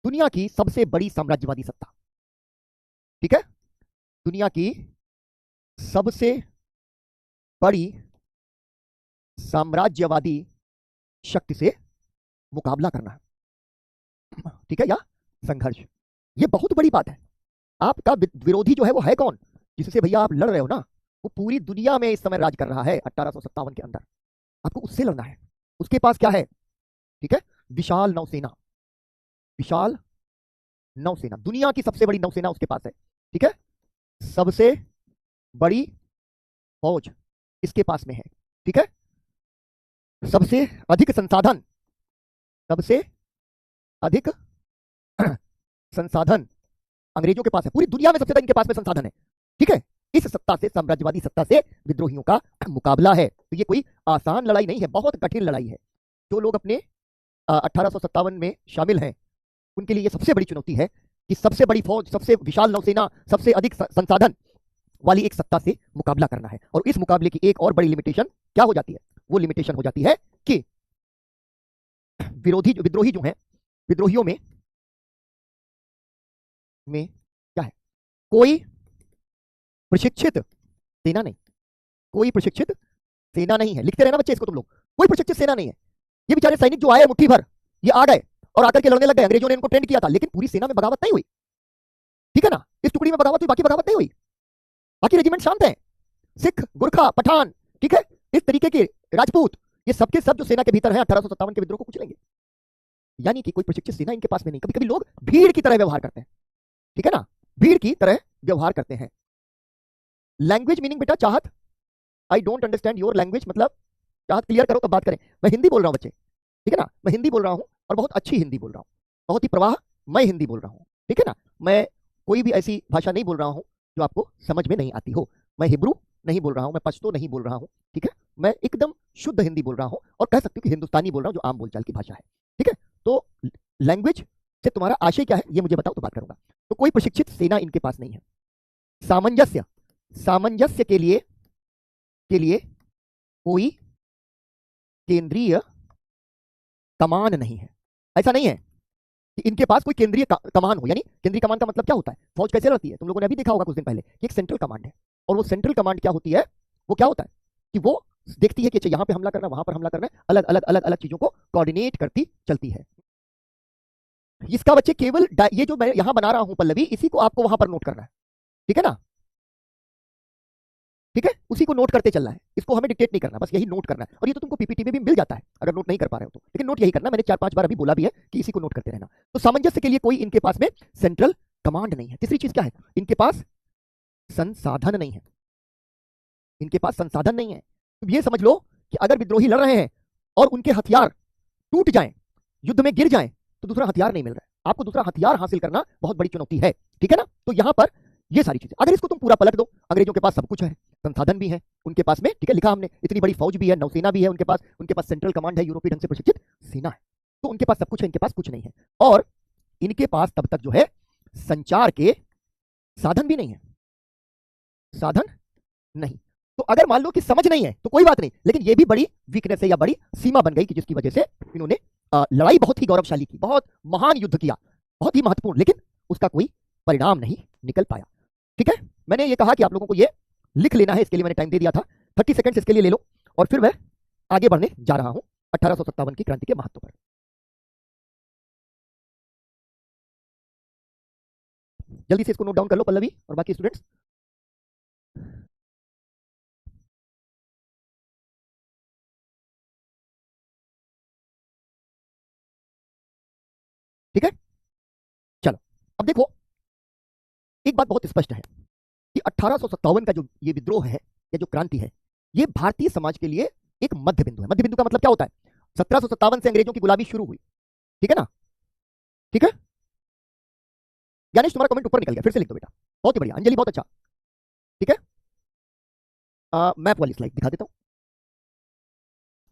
दुनिया की सबसे बड़ी साम्राज्यवादी सत्ता, ठीक है, दुनिया की सबसे बड़ी साम्राज्यवादी शक्ति से मुकाबला करना है, ठीक है, या संघर्ष। ये बहुत बड़ी बात है। आपका विरोधी जो है वो है कौन, जिससे भैया आप लड़ रहे हो ना, वो पूरी दुनिया में इस समय राज कर रहा है 1857 के अंदर, आपको उससे लड़ना है। उसके पास क्या है, ठीक है, विशाल नौसेना, विशाल नौसेना, दुनिया की सबसे बड़ी नौसेना उसके पास है, ठीक है, सबसे बड़ी फौज इसके पास में है, ठीक है, सबसे अधिक संसाधन, सबसे अधिक संसाधन अंग्रेजों के पास है, पूरी दुनिया में सबसे ज्यादा इनके पास में संसाधन है, ठीक है। इस सत्ता से, साम्राज्यवादी सत्ता से विद्रोहियों का मुकाबला है। तो ये कोई आसान लड़ाई नहीं है, बहुत कठिन लड़ाई है। जो लोग अपने 1857 में शामिल हैं उनके लिए ये सबसे बड़ी चुनौती है कि सबसे बड़ी फौज, सबसे विशाल नौसेना, सबसे अधिक संसाधन वाली एक सत्ता से मुकाबला करना है। और इस मुकाबले की एक और बड़ी लिमिटेशन क्या हो जाती है, वो लिमिटेशन हो जाती है कि विद्रोही जो हैं, विद्रोहियों में क्या है, कोई प्रशिक्षित सेना नहीं, कोई प्रशिक्षित सेना नहीं है। लिखते रहना बच्चे इसको तुम लोग, कोई प्रशिक्षित सेना नहीं है। ये बेचारे सैनिक जो आए मुट्ठी भर, ये आ गए और आकर के लड़ने लग गए, अंग्रेजों ने इनको ट्रेंड किया था, लेकिन पूरी सेना में बगावत नहीं हुई, ठीक है ना। इस टुकड़ी में बगावत हुई, बाकी बगावत नहीं हुई, बाकी रेजिमेंट शांत हैं, सिख, गुरखा, पठान, ठीक है, इस तरीके के राजपूत, ये सबके सब जो सेना के भीतर हैं 1857 के विद्रोह को कुचलेंगे। यानी कि कोई प्रशिक्षित सेना इनके पास में नहीं। कभी कभी लोग भीड़ की तरह व्यवहार करते हैं, ठीक है ना, भीड़ की तरह व्यवहार करते हैं। लैंग्वेज मीनिंग बेटा चाहत, I don't understand your language, मतलब चाहत क्लियर करो तब बात करें। मैं हिंदी बोल रहा हूं बच्चे, ठीक है ना, मैं हिंदी बोल रहा हूं और बहुत अच्छी हिंदी बोल रहा हूं, बहुत ही प्रवाह मैं हिंदी बोल रहा हूं, ठीक है ना। मैं कोई भी ऐसी भाषा नहीं बोल रहा हूं जो आपको समझ में नहीं आती हो। मैं हिब्रू नहीं बोल रहा हूं, मैं पश्तो नहीं बोल रहा हूं, ठीक है, मैं एकदम शुद्ध हिंदी बोल रहा हूं और कह सकती हूँ कि हिंदुस्तानी बोल रहा हूं जो आम बोलचाल की भाषा है, ठीक है। तो लैंग्वेज से तुम्हारा आशय क्या है ये मुझे बताओ तो बात करूंगा। तो कोई प्रशिक्षित सेना इनके पास नहीं है। सामंजस्य, सामंजस्य के लिए कोई केंद्रीय कमान नहीं है। ऐसा नहीं है कि इनके पास कोई केंद्रीय कमान हो, यानी केंद्रीय कमान का मतलब क्या होता है, फौज कैसे लड़ती है, तुम लोगों ने अभी देखा होगा कुछ दिन पहले कि एक सेंट्रल कमांड है, और वो सेंट्रल कमांड क्या होती है, वो क्या होता है कि वो देखती है कि अच्छा यहां पे हमला करना, वहां पर हमला करना है, अलग अलग अलग अलग चीजों को कोऑर्डिनेट करती चलती है। इसका बच्चे केवल ये जो मैं यहां बना रहा हूं पल्लवी, इसी को आपको वहां पर नोट करना है, ठीक है ना? ठीक है, उसी को नोट करते चलना है, इसको हमें डिक्टेट नहीं करना, बस यही नोट करना है। और ये तो तुमको पीपीटी में भी मिल जाता है अगर नोट नहीं कर पा रहे हो तो, लेकिन नोट यही करना। मैंने 4-5 बार अभी बोला भी है कि इसी को नोट करते रहना। तो सामंजस्य के लिए कोई इनके पास में सेंट्रल कमांड नहीं है। तीसरी चीज क्या है, इनके पास संसाधन नहीं है, इनके पास संसाधन नहीं है। तो ये समझ लो कि अगर विद्रोही लड़ रहे हैं और उनके हथियार टूट जाएं, युद्ध में गिर जाएं, तो दूसरा हथियार नहीं मिल रहा है, आपको दूसरा हथियार हासिल करना बहुत बड़ी चुनौती है, ठीक है ना? तो यहां पर ये सारी चीजें, अगर इसको तुम पूरा पलट दो, अंग्रेजों के पास सब कुछ है, संसाधन भी है उनके पास में, ठीक है, लिखा हमने, इतनी बड़ी फौज भी है, नौसेना भी है उनके पास सेंट्रल कमांड है, यूरोपीय ढंग से प्रशिक्षित सेना है, तो उनके पास सब कुछ है, इनके पास कुछ नहीं है। और इनके पास तब तक जो है संचार के साधन भी नहीं है, साधन नहीं। तो अगर मान लो कि समझ नहीं है तो कोई बात नहीं, लेकिन ये भी बड़ी वीकनेस है या बड़ी सीमा बन गई कि जिसकी वजह से इन्होंने लड़ाई बहुत ही गौरवशाली की, बहुत महान युद्ध किया, बहुत ही महत्वपूर्ण, लेकिन उसका कोई परिणाम नहीं निकल पाया, ठीक है? मैंने ये कहा कि आप लोगों को ये लिख लेना है, इसके लिए मैंने टाइम दे दिया था, 30 सेकंड्स इसके लिए ले लो, और फिर मैं आगे बढ़ने जा रहा हूं 1857 की क्रांति के महत्व पर। जल्दी से इसको नोट डाउन कर लो पल्लवी और बाकी स्टूडेंट्स। ठीक है, चलो अब देखो, एक बात बहुत स्पष्ट है कि 1857 का जो ये विद्रोह है या जो क्रांति है, ये भारतीय समाज के लिए एक मध्य बिंदु है। मध्य बिंदु का मतलब क्या होता है? 1757 से अंग्रेजों की गुलामी शुरू हुई, ठीक है ना? ठीक है, ज्ञानेश तुम्हारा कमेंट ऊपर निकल गया, फिर से लिख दो बेटा, बहुत ही बढ़िया। अंजलि बहुत अच्छा, ठीक है। मैप वाली स्लाइड दिखा देता हूं,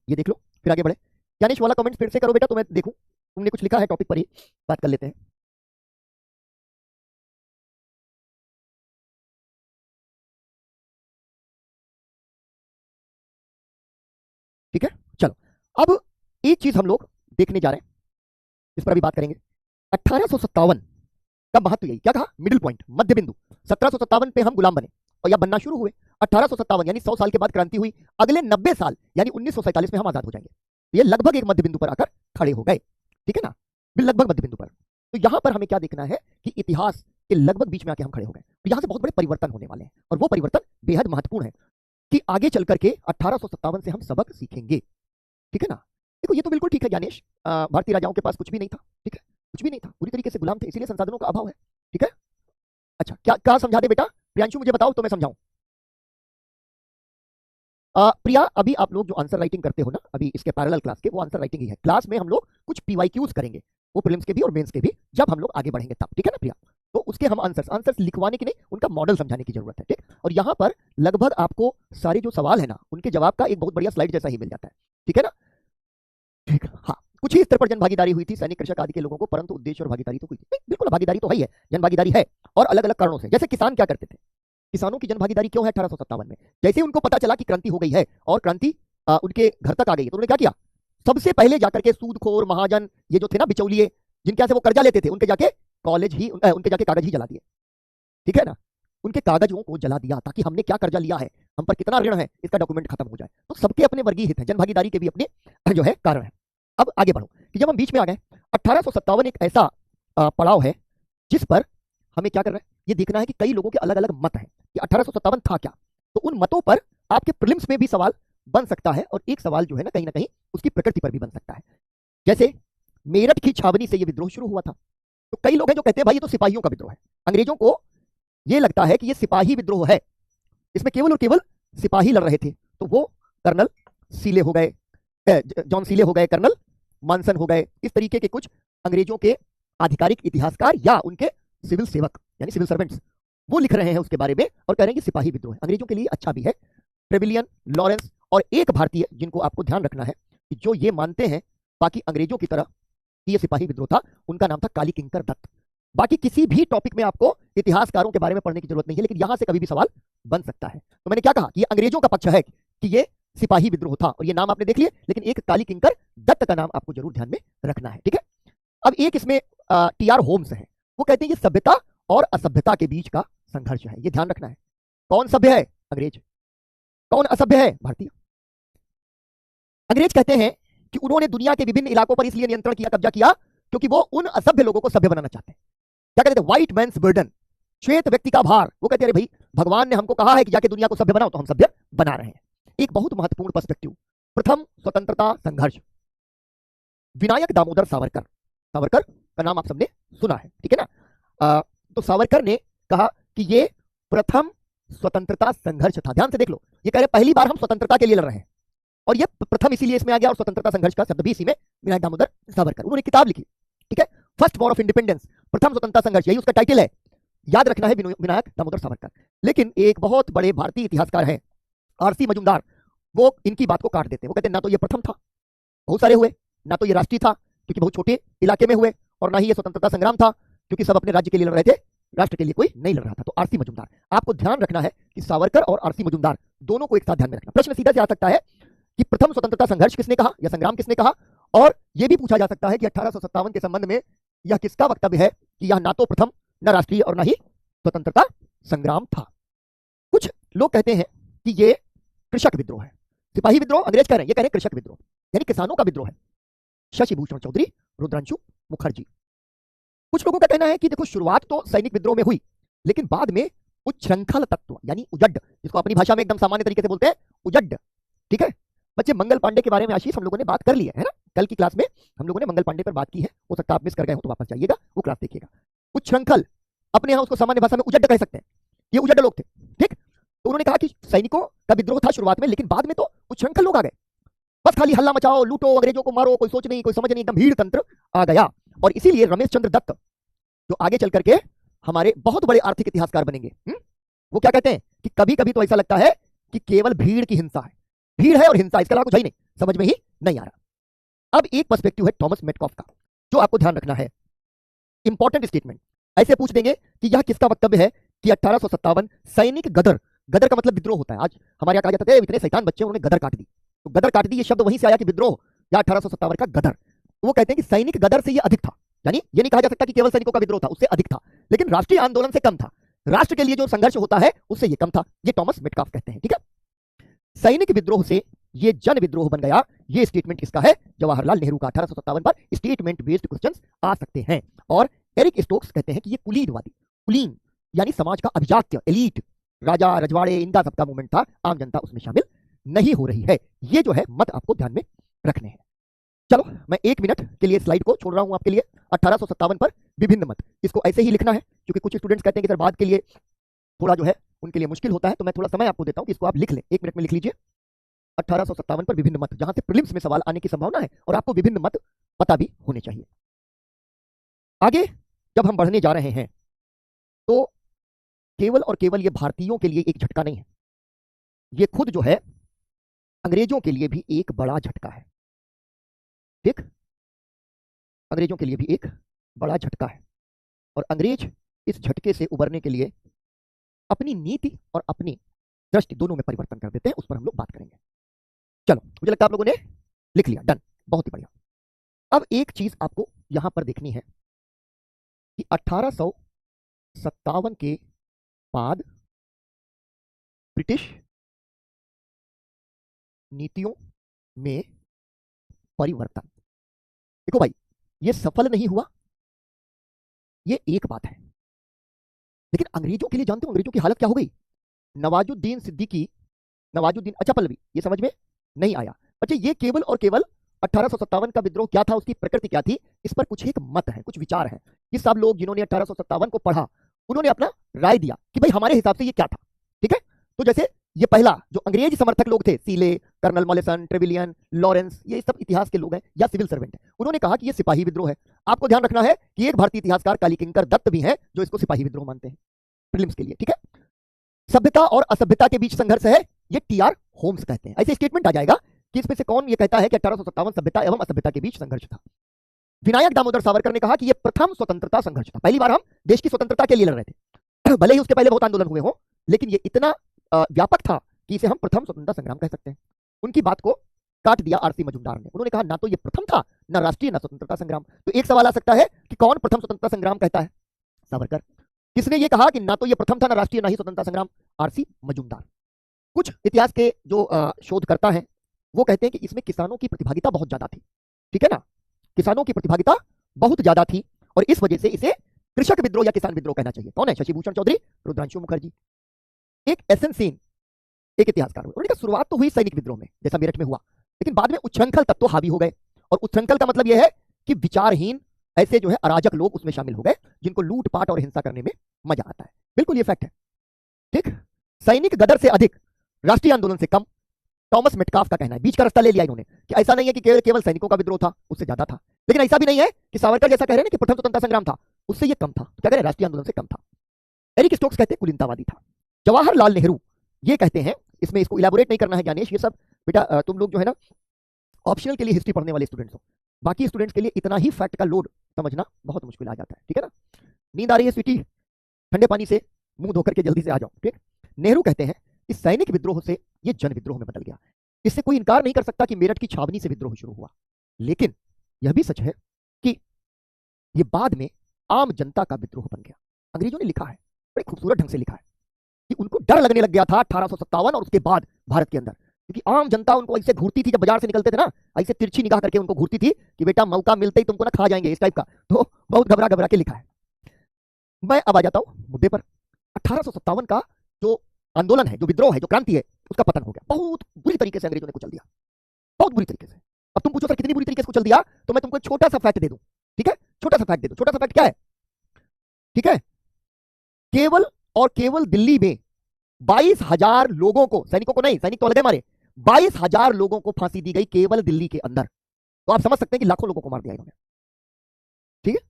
ये देख लो, फिर आगे बढ़े। ज्ञानेश वाला कमेंट फिर से करो बेटा, तो मैं देखूं तुमने कुछ लिखा है, टॉपिक पर ही बात कर लेते हैं। ठीक है, चलो अब एक चीज हम लोग देखने जा रहे हैं, इस पर अभी बात करेंगे। 1857 का महत्व यही, क्या कहा? मिडिल पॉइंट, मध्य बिंदु। 1757 पे हम गुलाम बने और या बनना शुरू हुए, 1857 यानी 100 साल के बाद क्रांति हुई, अगले 90 साल यानी 1947 में हम आजाद हो जाएंगे। ये लगभग एक मध्य बिंदु पर आकर खड़े हो गए, ठीक है ना? लगभग मध्य बिंदु पर। तो यहां पर हमें क्या देखना है कि इतिहास के लगभग बीच में आके हम खड़े हो गए, तो यहां से बहुत बड़े परिवर्तन होने वाले हैं, और वो परिवर्तन बेहद महत्वपूर्ण है कि आगे चल करके 1857 से हम सबक सीखेंगे, ठीक है ना? देखो ये तो बिल्कुल ठीक है ज्ञानेश, भारतीय राजाओं के पास कुछ भी नहीं था, ठीक है, कुछ भी नहीं था, पूरी तरीके से गुलाम थे, इसीलिए संसाधनों का अभाव है, ठीक है। अच्छा, क्या क्या समझा दे बेटा? प्रियांशु मुझे बताओ तो मैं समझाऊं। प्रिया, अभी आप लोग जो आंसर राइटिंग करते हो ना, अभी इसके पैरेलल क्लास के, वो आंसर राइटिंग ही है। क्लास में हम लोग कुछ पीवाईक्यूज करेंगे, वो प्रीलिम्स के भी और मेंस के भी, जब हम लोग आगे बढ़ेंगे तब, ठीक है ना प्रिया? तो उसके हम आंसर्स लिखवाने की नहीं, उनका मॉडल समझाने की जरूरत है, ठीक। और यहाँ पर लगभग आपको सारे जो सवाल है ना, उनके जवाब का एक बहुत बढ़िया स्लाइड जैसा ही मिल जाता है, ठीक है ना? ठीक, हाँ। कुछ ही स्तर पर जन भागीदारी हुई थी सैनिक, कृषक आदि के लोगों को, परंतु उद्देश्य और भागीदारी तो हुई थी। बिल्कुल भागीदारी तो है ही है, जन भागीदारी है, और अलग अलग कारणों से। जैसे किसान क्या करते थे, किसानों की जन भागीदारी क्यों है 1857 में? जैसे उनको पता चला कि क्रांति हो गई है और क्रांति उनके घर तक आ गई है, तो उन्होंने क्या किया? सबसे पहले जाकर के सूदखोर महाजन, ये जो थे ना बिचौलिए, जिनके से वो कर्जा लेते थे, उनके जाके उनके जाके कागज ही जला दिए, ठीक है ना? उनके कागजों को जला दिया, ताकि हमने क्या कर्जा लिया है, हम पर कितना ऋण है, इसका डॉक्यूमेंट खत्म हो जाए। तो सबके अपने वर्गीय हित है, जन भागीदारी के भी अपने जो है कारण है। अब आगे बढ़ो कि जब हम बीच में आ गए, 1857 एक ऐसा पड़ाव है जिस पर हमें क्या करना है, ये देखना है कि कई लोगों के अलग अलग मत हैं कि 1857 था क्या। तो उन मतों पर आपके प्रीलिम्स में भी सवाल बन सकता है, और एक सवाल जो है ना कहीं उसकी प्रकृति पर भी बन सकता है। जैसे मेरठ की छावनी से ये विद्रोह शुरू हुआ था, तो कई लोग हैं जो कहते हैं भाई ये तो सिपाहियों का विद्रोह है, अंग्रेजों को ये लगता है कि ये सिपाही विद्रोह है, इसमें केवल और केवल सिपाही लड़ रहे थे। तो वो कर्नल सीले हो गए, जॉन सीले हो गए, कर्नल मानसन हो गए, इस तरीके के कुछ अंग्रेजों के आधिकारिक इतिहासकार या उनके सिविल सेवक यानी सिविल सर्वेंट्स, वो लिख रहे हैं उसके बारे में और कह रहे हैं कि सिपाही विद्रोह है। अंग्रेजों के लिए अच्छा भी है, ट्रेविलियन, लॉरेंस, और एक भारतीय जिनको आपको ध्यान रखना है कि जो ये मानते हैं बाकी अंग्रेजों की तरह कि ये सिपाही विद्रोह था, उनका नाम था काली किंकर दत्त। बाकी किसी भी टॉपिक में आपको इतिहासकारों के बारे में पढ़ने की जरूरत नहीं है, लेकिन यहां से कभी भी सवाल बन सकता है। तो मैंने क्या कहा कि ये अंग्रेजों का पक्ष है कि ये सिपाही विद्रोह था, और ये नाम आपने देख लिए, लेकिन एक काली किंकर दत्त का नाम आपको जरूर ध्यान में रखना है, ठीक है। अब एक इसमें टीआर होम्स है, वो कहते हैं ये सभ्यता और असभ्यता के बीच का संघर्ष है, ये ध्यान रखना है। कौन सभ्य है? अंग्रेज। कौन असभ्य है? भारतीय। अंग्रेज कहते हैं कि उन्होंने दुनिया के विभिन्न इलाकों पर इसलिए नियंत्रण किया, कब्जा किया, क्योंकि वो उन असभ्य लोगों को सभ्य बनाना चाहते हैं। क्या कहते थे? व्हाइट मैन्स बर्डन, श्वेत व्यक्ति का भार। वो कहते हैं भाई भगवान ने हमको कहा है कि जाके दुनिया को सभ्य बनाओ, तो हम सभ्य बना रहे हैं। एक बहुत महत्वपूर्ण पर्सपेक्टिव, प्रथम स्वतंत्रता संघर्ष, विनायक दामोदर सावरकर। सावरकर का नाम आप सबने सुना है, ठीक है ना। तो सावरकर ने कहा कि ये प्रथम स्वतंत्रता संघर्ष था। ध्यान से देख लो, ये कह रहे पहली बार हम स्वतंत्रता के लिए लड़ रहे हैं, और ये प्रथम इसीलिए इसमें आ गया, और स्वतंत्रता संघर्ष का शब्द भी इसी में विनायक दामोदर सावरकर। उन्होंने किताब लिखी, ठीक है, फर्स्ट वॉर ऑफ इंडिपेंडेंस, प्रथम स्वतंत्रता संघर्ष, यही उसका टाइटल है। याद रखना है विनायक दामोदर सावरकर। लेकिन एक बहुत बड़े भारतीय इतिहासकार हैं आरसी मजूमदार, वो इनकी बात को काट देते हैं। वो कहते हैं ना तो ये प्रथम था, बहुत सारे हुए, ना तो ये राष्ट्रीय था क्योंकि बहुत छोटे इलाके में हुए, और ना ही ये स्वतंत्रता संग्राम था क्योंकि सब अपने राज्य के लिए लड़ रहे थे, राष्ट्र के लिए कोई नहीं लड़ रहा था। तो आरसी मजूमदार, आपको ध्यान रखना है कि सावरकर और आरसी मजूमदार दोनों को एक साथ ध्यान में रखना। प्रश्न सीधा से आ सकता है कि प्रथम स्वतंत्रता संघर्ष किसने कहा या संग्राम किसने कहा, और यह भी पूछा जा सकता है कि 1857 के संबंध में यह किसका वक्तव्य है कि यह ना तो प्रथम, न राष्ट्रीय और ना ही स्वतंत्रता संग्राम था। कुछ लोग कहते हैं कि ये कृषक विद्रोह है, सिपाही विद्रोह अंग्रेज कह रहे हैं, ये कह रहे हैं कृषक विद्रोह, यानी किसानों का विद्रोह है। शशि भूषण चौधरी, रुद्रांशु मुखर्जी। कुछ लोगों का कहना है कि देखो शुरुआत तो सैनिक विद्रोह में हुई, लेकिन बाद में उच्छृंखल तत्व यानी उजड्ड, जिसको अपनी भाषा में एकदम सामान्य तरीके से बोलते हैं उजड्ड, ठीक है। बच्चे मंगल पांडे के बारे में आशीष हम लोगों ने बात कर ली है ना, कल की क्लास में हम लोगों ने मंगल पांडे पर बात की है, हो सकता है आप मिस कर गए हो तो वापस जाइएगा, वो क्लास देखिएगा। उच्छृंखल, अपने यहाँ उसको सामान्य भाषा में उजड्ड कह सकते हैं, ये उजड्ड लोग थे, ठीक। तो उन्होंने कहा कि सैनिकों का विद्रोह था शुरुआत में, लेकिन बाद में तो उच्छृंखल लोग आ गए, बस खाली हल्ला मचाओ, लूटो, अंग्रेजों को मारो, कोई सोच नहीं, कोई समझ नहीं, एकदम भीड़ तंत्र आ गया। और इसीलिए रमेश चंद्र दत्त जो आगे चल करके हमारे बहुत बड़े आर्थिक इतिहासकार बनेंगे, वो क्या कहते हैं कि कभी कभी तो ऐसा लगता है कि केवल भीड़ की हिंसा है, भीड़ है और हिंसा, इसके अलावा कुछ है नहीं, समझ में ही नहीं आ रहा। अब एक पर्सपेक्टिव है थॉमस मेटकॉफ का, जो आपको ध्यान रखना है, इंपॉर्टेंट स्टेटमेंट। ऐसे पूछ देंगे कि यह किसका वक्तव्य है कि 1857 सैनिक गदर, गदर का मतलब विद्रोह होता है, आज हमारे यहाँ कहा जाता है इतने शैतान बच्चे उन्होंने गदर काट दी, तो गदर काट दी ये शब्द वहीं से आया कि विद्रोह, या 1857 का गदर। वो कहते हैं कि सैनिक गदर से ये अधिक था, यानी ये नहीं कहा जा सकता कि केवल सैनिकों का विद्रोह था, उससे अधिक था, लेकिन राष्ट्रीय आंदोलन से कम था, राष्ट्र के लिए जो संघर्ष होता है उससे ये कम था, ये थॉमस मेटकॉफ कहते हैं, ठीक है। सैनिक विद्रोह से ये जन विद्रोह बन गया, ये स्टेटमेंट किसका है? जवाहरलाल नेहरू का। 1857 पर स्टेटमेंट बेस्ड क्वेश्चंस आ सकते हैं। और एरिक स्टोक्स कहते हैं कि ये कुलीनवादी, कुलीन यानी समाज का अभिजात्य, एलीट, राजा रजवाड़े, इनका सबका मूवमेंट था, आम जनता उसमें शामिल नहीं हो रही है। ये जो है मत आपको ध्यान में रखने हैं। चलो मैं 1 मिनट के लिए स्लाइड को छोड़ रहा हूं आपके लिए। 1857 पर विभिन्न मत, इसको ऐसे ही लिखना है क्योंकि कुछ स्टूडेंट्स कहते हैं कि सर बाद के लिए थोड़ा जो है उनके लिए मुश्किल होता है, तो मैं थोड़ा समय आपको देता हूं कि इसको आप लिख लें, 1 मिनट में लिख लीजिए। 1857 पर विभिन्न मत, जहां से प्रीलिम्स में सवाल आने की संभावना है और आपको विभिन्न मत पता भी होने चाहिए। आगे जब हम बढ़ने जा रहे हैं तो केवल और केवल ये भारतीयों के लिए एक झटका नहीं है, ये खुद जो है अंग्रेजों के लिए भी एक बड़ा झटका है, ठीक, अंग्रेजों के लिए भी एक बड़ा झटका है। और अंग्रेज इस झटके से उबरने के लिए अपनी नीति और अपनी दृष्टि दोनों में परिवर्तन कर देते हैं, उस पर हम लोग बात करेंगे। चलो मुझे लगता है आप लोगों ने लिख लिया, डन, बहुत ही बढ़िया। अब एक चीज आपको यहां पर देखनी है कि 1857 के बाद ब्रिटिश नीतियों में परिवर्तन, देखो भाई ये सफल नहीं हुआ, ये एक बात है, लेकिन अंग्रेजों के लिए जानते हो अंग्रेजों की हालत क्या हो गई? नवाजुद्दीन सिद्दीकी, नवाजुद्दीन, अच्छा पल्लवी ये समझ में नहीं आया बच्चे, ये केवल और केवल 1857 का विद्रोह क्या था, उसकी प्रकृति क्या थी, इस पर कुछ एक मत है, कुछ विचार है कि सब लोग जिन्होंने 1857 को पढ़ा उन्होंने अपना राय दिया कि भाई हमारे हिसाब से ये क्या था, ठीक है। तो जैसे ये पहला जो अंग्रेज समर्थक लोग थे, सीले, कर्नल मॉलेसन, ट्रेविलियन, लॉरेंस, ये सब इतिहास के लोग हैं या सिविल सर्वेंट हैं, उन्होंने कहा कि ये सिपाही विद्रोह है। आपको ध्यान रखना है कि एक भारतीय इतिहासकार कालीकिंकर दत्त भी हैं जो इसको सिपाही विद्रोह मानते हैं प्रीलिम्स के लिए, ठीक है। सभ्यता और असभ्यता के बीच संघर्ष है, ये टीआर होम्स कहते हैं। ऐसे स्टेटमेंट आ जाएगा कि इसमें से कौन ये कहता है कि 1857 सभ्यता एवं असभ्यता के बीच संघर्ष था। विनायक दामोदर सावरकर ने कहा कि यह प्रथम स्वतंत्रता संघर्ष था, पहली बार हम देश की स्वतंत्रता के लिए लड़ रहे थे, भले ही उसके पहले बहुत आंदोलन हुए हो, लेकिन ये इतना व्यापक था कि इसे हम प्रथम स्वतंत्रता संग्राम कह सकते हैं। उनकी बात को काट दिया आरसी मजूमदार ने, उन्होंने कहा ना तो ये प्रथम था, ना राष्ट्रीय, ना स्वतंत्रता संग्राम। तो एक सवाल आ सकता है कि कौन प्रथम स्वतंत्रता संग्राम कहता है? सावरकर। किसने ये कहा कि ना तो ये प्रथम था, ना राष्ट्रीय, ना ही स्वतंत्रता संग्राम? आरसी मजूमदार। कुछ इतिहास के जो शोधकर्ता हैं वो कहते हैं कि इसमें किसानों की प्रतिभागिता बहुत ज्यादा थी, ठीक है ना, किसानों की प्रतिभागिता बहुत ज्यादा थी और इस वजह से इसे कृषक विद्रोह या किसान विद्रोह कहना चाहिए। कौन है? शशि भूषण चौधरी, रुद्रांशु मुखर्जी। एक एसएन सेन एक इतिहासकार हुए, उनकी शुरुआत तो हुई सैनिक विद्रोह में जैसा मेरठ में हुआ, लेकिन बाद में उच्छृंखल तत्व हावी हो गए और उच्छृंखल का मतलब यह है कि विचारहीन ऐसे जो है अराजक लोग उसमें शामिल हो गए जिनको लूटपाट और हिंसा करने में मजा आता है। बिल्कुल ये फैक्ट है, ठीक। सैनिक गदर से अधिक, राष्ट्रीय आंदोलन से कम, टॉमस मेटकाफ का कहना है। बीच का रास्ता ले लिया इन्होंने कि ऐसा नहीं है कि केवल सैनिकों का विद्रोह था, उससे ज्यादा था, लेकिन ऐसा भी नहीं है कि सावरकर जैसा कह रहे हैं कि प्रथम स्वतंत्रता संग्राम था, उससे ये कम था। क्या कह रहे हैं? राष्ट्रीय आंदोलन से कम था। एरिक स्टोक्स कहते हैं कुलीनतावादी था। जवाहरलाल नेहरू ये कहते हैं, इसमें इसको इलेबोरेट नहीं करना है ज्ञानेश, ये सब बेटा तुम लोग जो है ना ऑप्शनल के लिए हिस्ट्री पढ़ने वाले स्टूडेंट्स हो, बाकी स्टूडेंट्स के लिए इतना ही फैक्ट का लोड समझना बहुत मुश्किल आ जाता है, ठीक है ना। नींद आ रही है स्वीटी? ठंडे पानी से मुंह धोकर के जल्दी से आ जाओ, ठीक। नेहरू कहते हैं कि सैनिक विद्रोह से ये जन विद्रोह में बदल गया। इससे कोई इनकार नहीं कर सकता कि मेरठ की छावनी से विद्रोह शुरू हुआ, लेकिन यह भी सच है कि यह बाद में आम जनता का विद्रोह बन गया। अंग्रेजों ने लिखा है, बड़े खूबसूरत ढंग से लिखा है कि उनको डर लगने लग गया था 1857 और उसके बाद भारत के अंदर, क्योंकि आम जनता उनको ऐसे घूरती थी, जब बाजार से निकलते थे ना ऐसे तिरछी निगाह करके उनको घूरती थी कि बेटा मौका मिलते ही तुमको ना खा जाएंगे, इस टाइप का। तो बहुत घबरा घबरा के लिखा है। मैं अब आ जाता हूं मुद्दे पर। 1857 का जो आंदोलन है, जो विद्रोह है, जो क्रांति है, उसका पतन हो गया। बहुत बुरी तरीके से अंग्रेजों ने कुचल दिया, बहुत बुरी तरीके से। अब तुम पूछो सर कितनी बुरी तरीके से कुचल दिया, तो मैं तुमको एक छोटा सा फैक्ट दे दूं, ठीक है, छोटा सा फैक्ट दे दूं। छोटा सा फैक्ट क्या है? ठीक है, केवल और केवल दिल्ली में 22,000 लोगों को, सैनिकों को नहीं, सैनिक तो अलग है मारे, 22,000 लोगों को फांसी दी गई केवल दिल्ली के अंदर। तो आप समझ सकते हैं कि लाखों लोगों को मार दिया इन्होंने, ठीक है।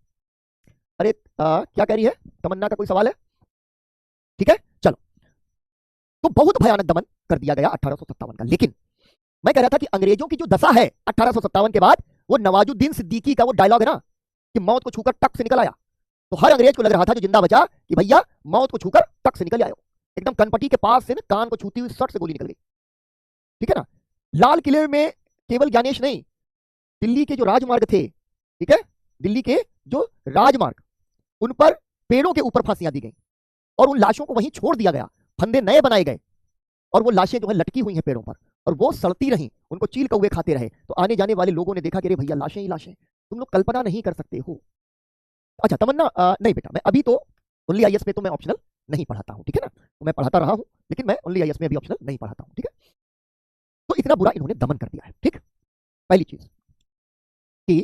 अरे क्या कह रही है तमन्ना का कोई सवाल है? ठीक है, चलो। तो बहुत भयानक दमन कर दिया गया 1857 का। लेकिन मैं कह रहा था कि अंग्रेजों की जो दशा है 1857 के बाद, वो नवाजुद्दीन सिद्दीकी का वो डायलॉग है ना कि मौत को छूकर टक से निकल आया, तो हर अंग्रेज को लग रहा था जो जिंदा बचा कि भैया मौत को छूकर टक से निकल आयो। एकदम कनपट्टी के पास से ना कान को छूती हुई सट से गोली निकल गई, ठीक है ना। लाल किले में केवल ज्ञानेश नहीं, दिल्ली के जो राजमार्ग थे, ठीक है, दिल्ली के जो राजमार्ग, उन पर पेड़ों के ऊपर फांसियां दी गई और उन लाशों को वहीं छोड़ दिया गया, फंदे नए बनाए गए और वो लाशें जो है लटकी हुई हैं पेड़ों पर और वो सड़ती रहीं, उनको चील कौवे खाते रहे। तो आने जाने वाले लोगों ने देखा कि अरे भैया लाशें ही लाशें, तुम लोग कल्पना नहीं कर सकते हो। अच्छा तमन्ना, नहीं बेटा, मैं अभी तो ओनली आईएएस में तो मैं ऑप्शनल नहीं पढ़ाता हूं, ठीक है ना, तो मैं पढ़ाता रहा हूं, लेकिन मैं ओनली आईएएस में अभी ऑप्शनल नहीं पढ़ाता हूं, ठीक है। तो इतना बुरा इन्होंने दमन कर दिया है, ठीक। पहली चीज कि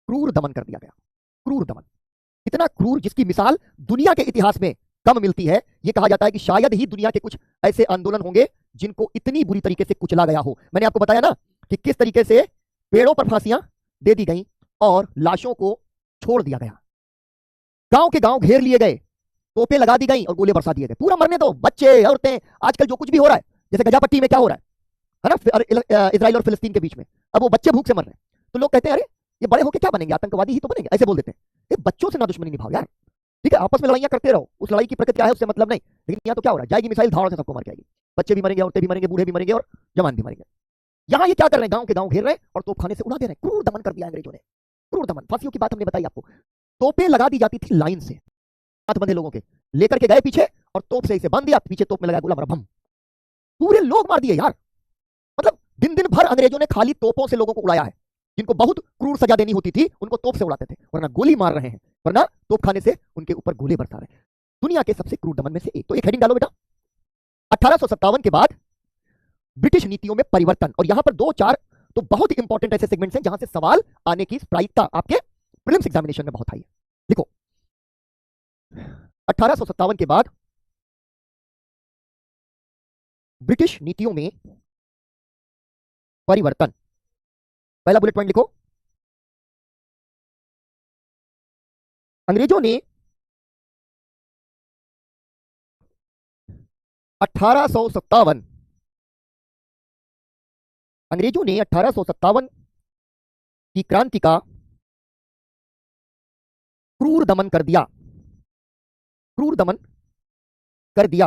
क्रूर दमन कर दिया गया, क्रूर दमन, इतना क्रूर जिसकी मिसाल दुनिया के इतिहास में कम मिलती है। यह कहा जाता है कि शायद ही दुनिया के कुछ ऐसे आंदोलन होंगे जिनको इतनी बुरी तरीके से कुचला गया हो। मैंने आपको बताया ना कि किस तरीके से पेड़ों पर फांसियां दे दी गई और लाशों को छोड़ दिया गया, गांव के गांव घेर लिए गए, तोपें लगा दी गई और गोले बरसा दिए गए। पूरा मरने दो, बच्चे औरतें, आजकल जो कुछ भी हो रहा है, जैसे गजापट्टी में क्या हो रहा है ना, इजराइल और फिलिस्तीन के बीच में, अब वो बच्चे भूख से मर रहे हैं, तो लोग कहते हैं अरे ये बड़े होके क्या बनेंगे, आतंकवादी ही तो बनेंगे, ऐसे बोल देते हैं। ये बच्चों से ना दुश्मनी निभाओ यार, ठीक है, आपस में लड़ाइयां करते रहो, उस लड़ाई की प्रकृति क्या है उससे मतलब नहीं, लेकिन यहाँ तो क्या हो रहा है, जाएगी मिसाइल धाड़ से सबको मार के आएगी, बच्चे भी मरेंगे, औरतें भी मरेंगे, बूढ़े भी मरेंगे और जवान भी मरेंगे। यहाँ ये क्या कर रहे हैं, गांव के गांव घेर रहे हैं और तोपखाने से उड़ा दे रहे हैं। क्रूर दमन कर दिया अंग्रेजों ने, क्रूर दमन। फांसियों की बात हमने बताई आपको, तोपें लगा दी जाती थी लाइन से, हाथ बंधे लोगों के लेकर के गए पीछे और तोप से इसे बांध दिया, पीछे तोप में लगा गोला मारा, भम, पूरे लोग मार दिए यार। मतलब दिन दिन भर अंग्रेजों ने खाली तोपों से लोगों को उड़ाया है, जिनको बहुत क्रूर सजा देनी होती थी उनको तोप से उड़ाते थे, वरना गोली मार रहे हैं, वरना तोप खाने से उनके ऊपर गोले बरसा रहे हैं। दुनिया के सबसे क्रूर दमन में से एक। तो एक हेडिंग डालो बेटा, 1857 के बाद ब्रिटिश नीतियों में परिवर्तन। और यहां पर दो चार तो बहुत ही इंपॉर्टेंट ऐसे सेगमेंट्स हैं जहां से सवाल आने की प्रायिकता आपके प्रीलिम्स एग्जामिनेशन में बहुत हाई है। लिखो 1857 के बाद ब्रिटिश नीतियों में परिवर्तन। पहला बुलेट पॉइंट लिखो, अंग्रेजों ने 1857 अंग्रेजों ने 1857 की क्रांति का क्रूर दमन कर दिया, क्रूर दमन कर दिया।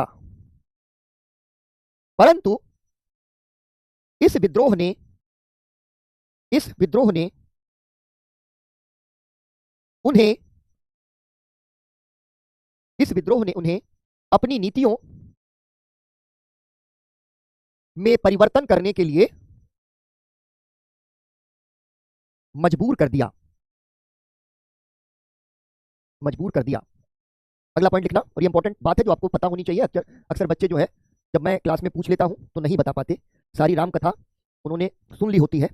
परंतु इस विद्रोह ने उन्हें अपनी नीतियों में परिवर्तन करने के लिए मजबूर कर दिया, मजबूर कर दिया। अगला पॉइंट लिखना, और ये इंपॉर्टेंट बात है जो आपको पता होनी चाहिए। अक्सर अक्सर बच्चे जो है, जब मैं क्लास में पूछ लेता हूं तो नहीं बता पाते। सारी राम कथा उन्होंने सुन ली होती है,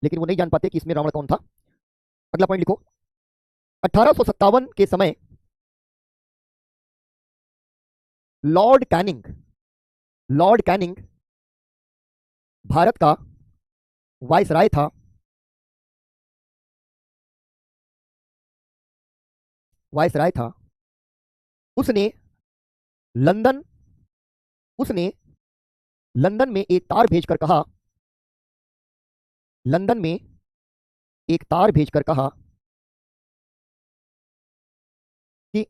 लेकिन वो नहीं जान पाते कि इसमें रावण कौन था। अगला पॉइंट लिखो, 1857 के समय Lord Canning, Lord Canning Bharat का वायसराय था। वायसराय था। उसने लंदन उसने लंदन में एक तार भेजकर कहा, लंदन में एक तार भेजकर कहा कि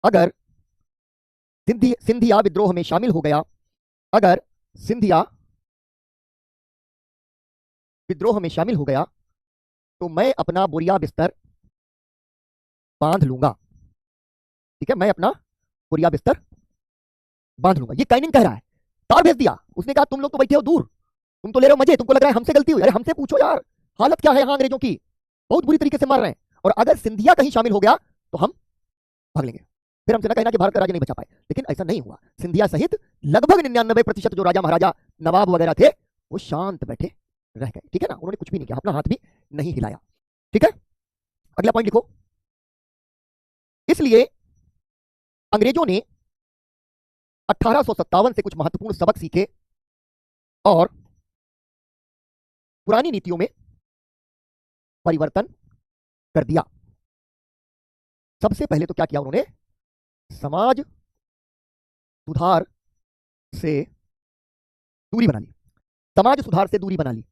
अगर सिंधिया विद्रोह में शामिल हो गया, अगर सिंधिया विद्रोह में शामिल हो गया तो मैं अपना बोरिया बिस्तर बांध लूंगा। ठीक है, मैं अपना बोरिया बिस्तर बांध लूंगा। ये कैनिंग कह रहा है, तार भेज दिया। उसने कहा तुम लोग तो बैठे हो दूर, तुम तो ले रहे हो मजे, तुमको लग रहा है हमसे गलती हुई। अरे हमसे पूछो यार, हालत क्या है यहाँ अंग्रेजों की, बहुत बुरी तरीके से मार रहे हैं। और अगर सिंधिया कहीं शामिल हो गया तो हम भाग लेंगे। फिर हमसे ना कहना कि भारत का राजा नहीं बचा पाए, लेकिन ऐसा नहीं हुआ। सिंधिया सहित लगभग 99% जो राजा महाराजा नवाब वगैरह थे वो शांत बैठे रह गए। ठीक है ना, उन्होंने कुछ भी नहीं किया, अपना हाथ भी नहीं हिलाया। ठीक है, अगला पॉइंट लिखो। इसलिए अंग्रेजों ने 1857 से कुछ महत्वपूर्ण सबक सीखे और पुरानी नीतियों में परिवर्तन कर दिया। सबसे पहले तो क्या किया उन्होंने, समाज सुधार से दूरी बना ली। समाज सुधार से दूरी बना ली।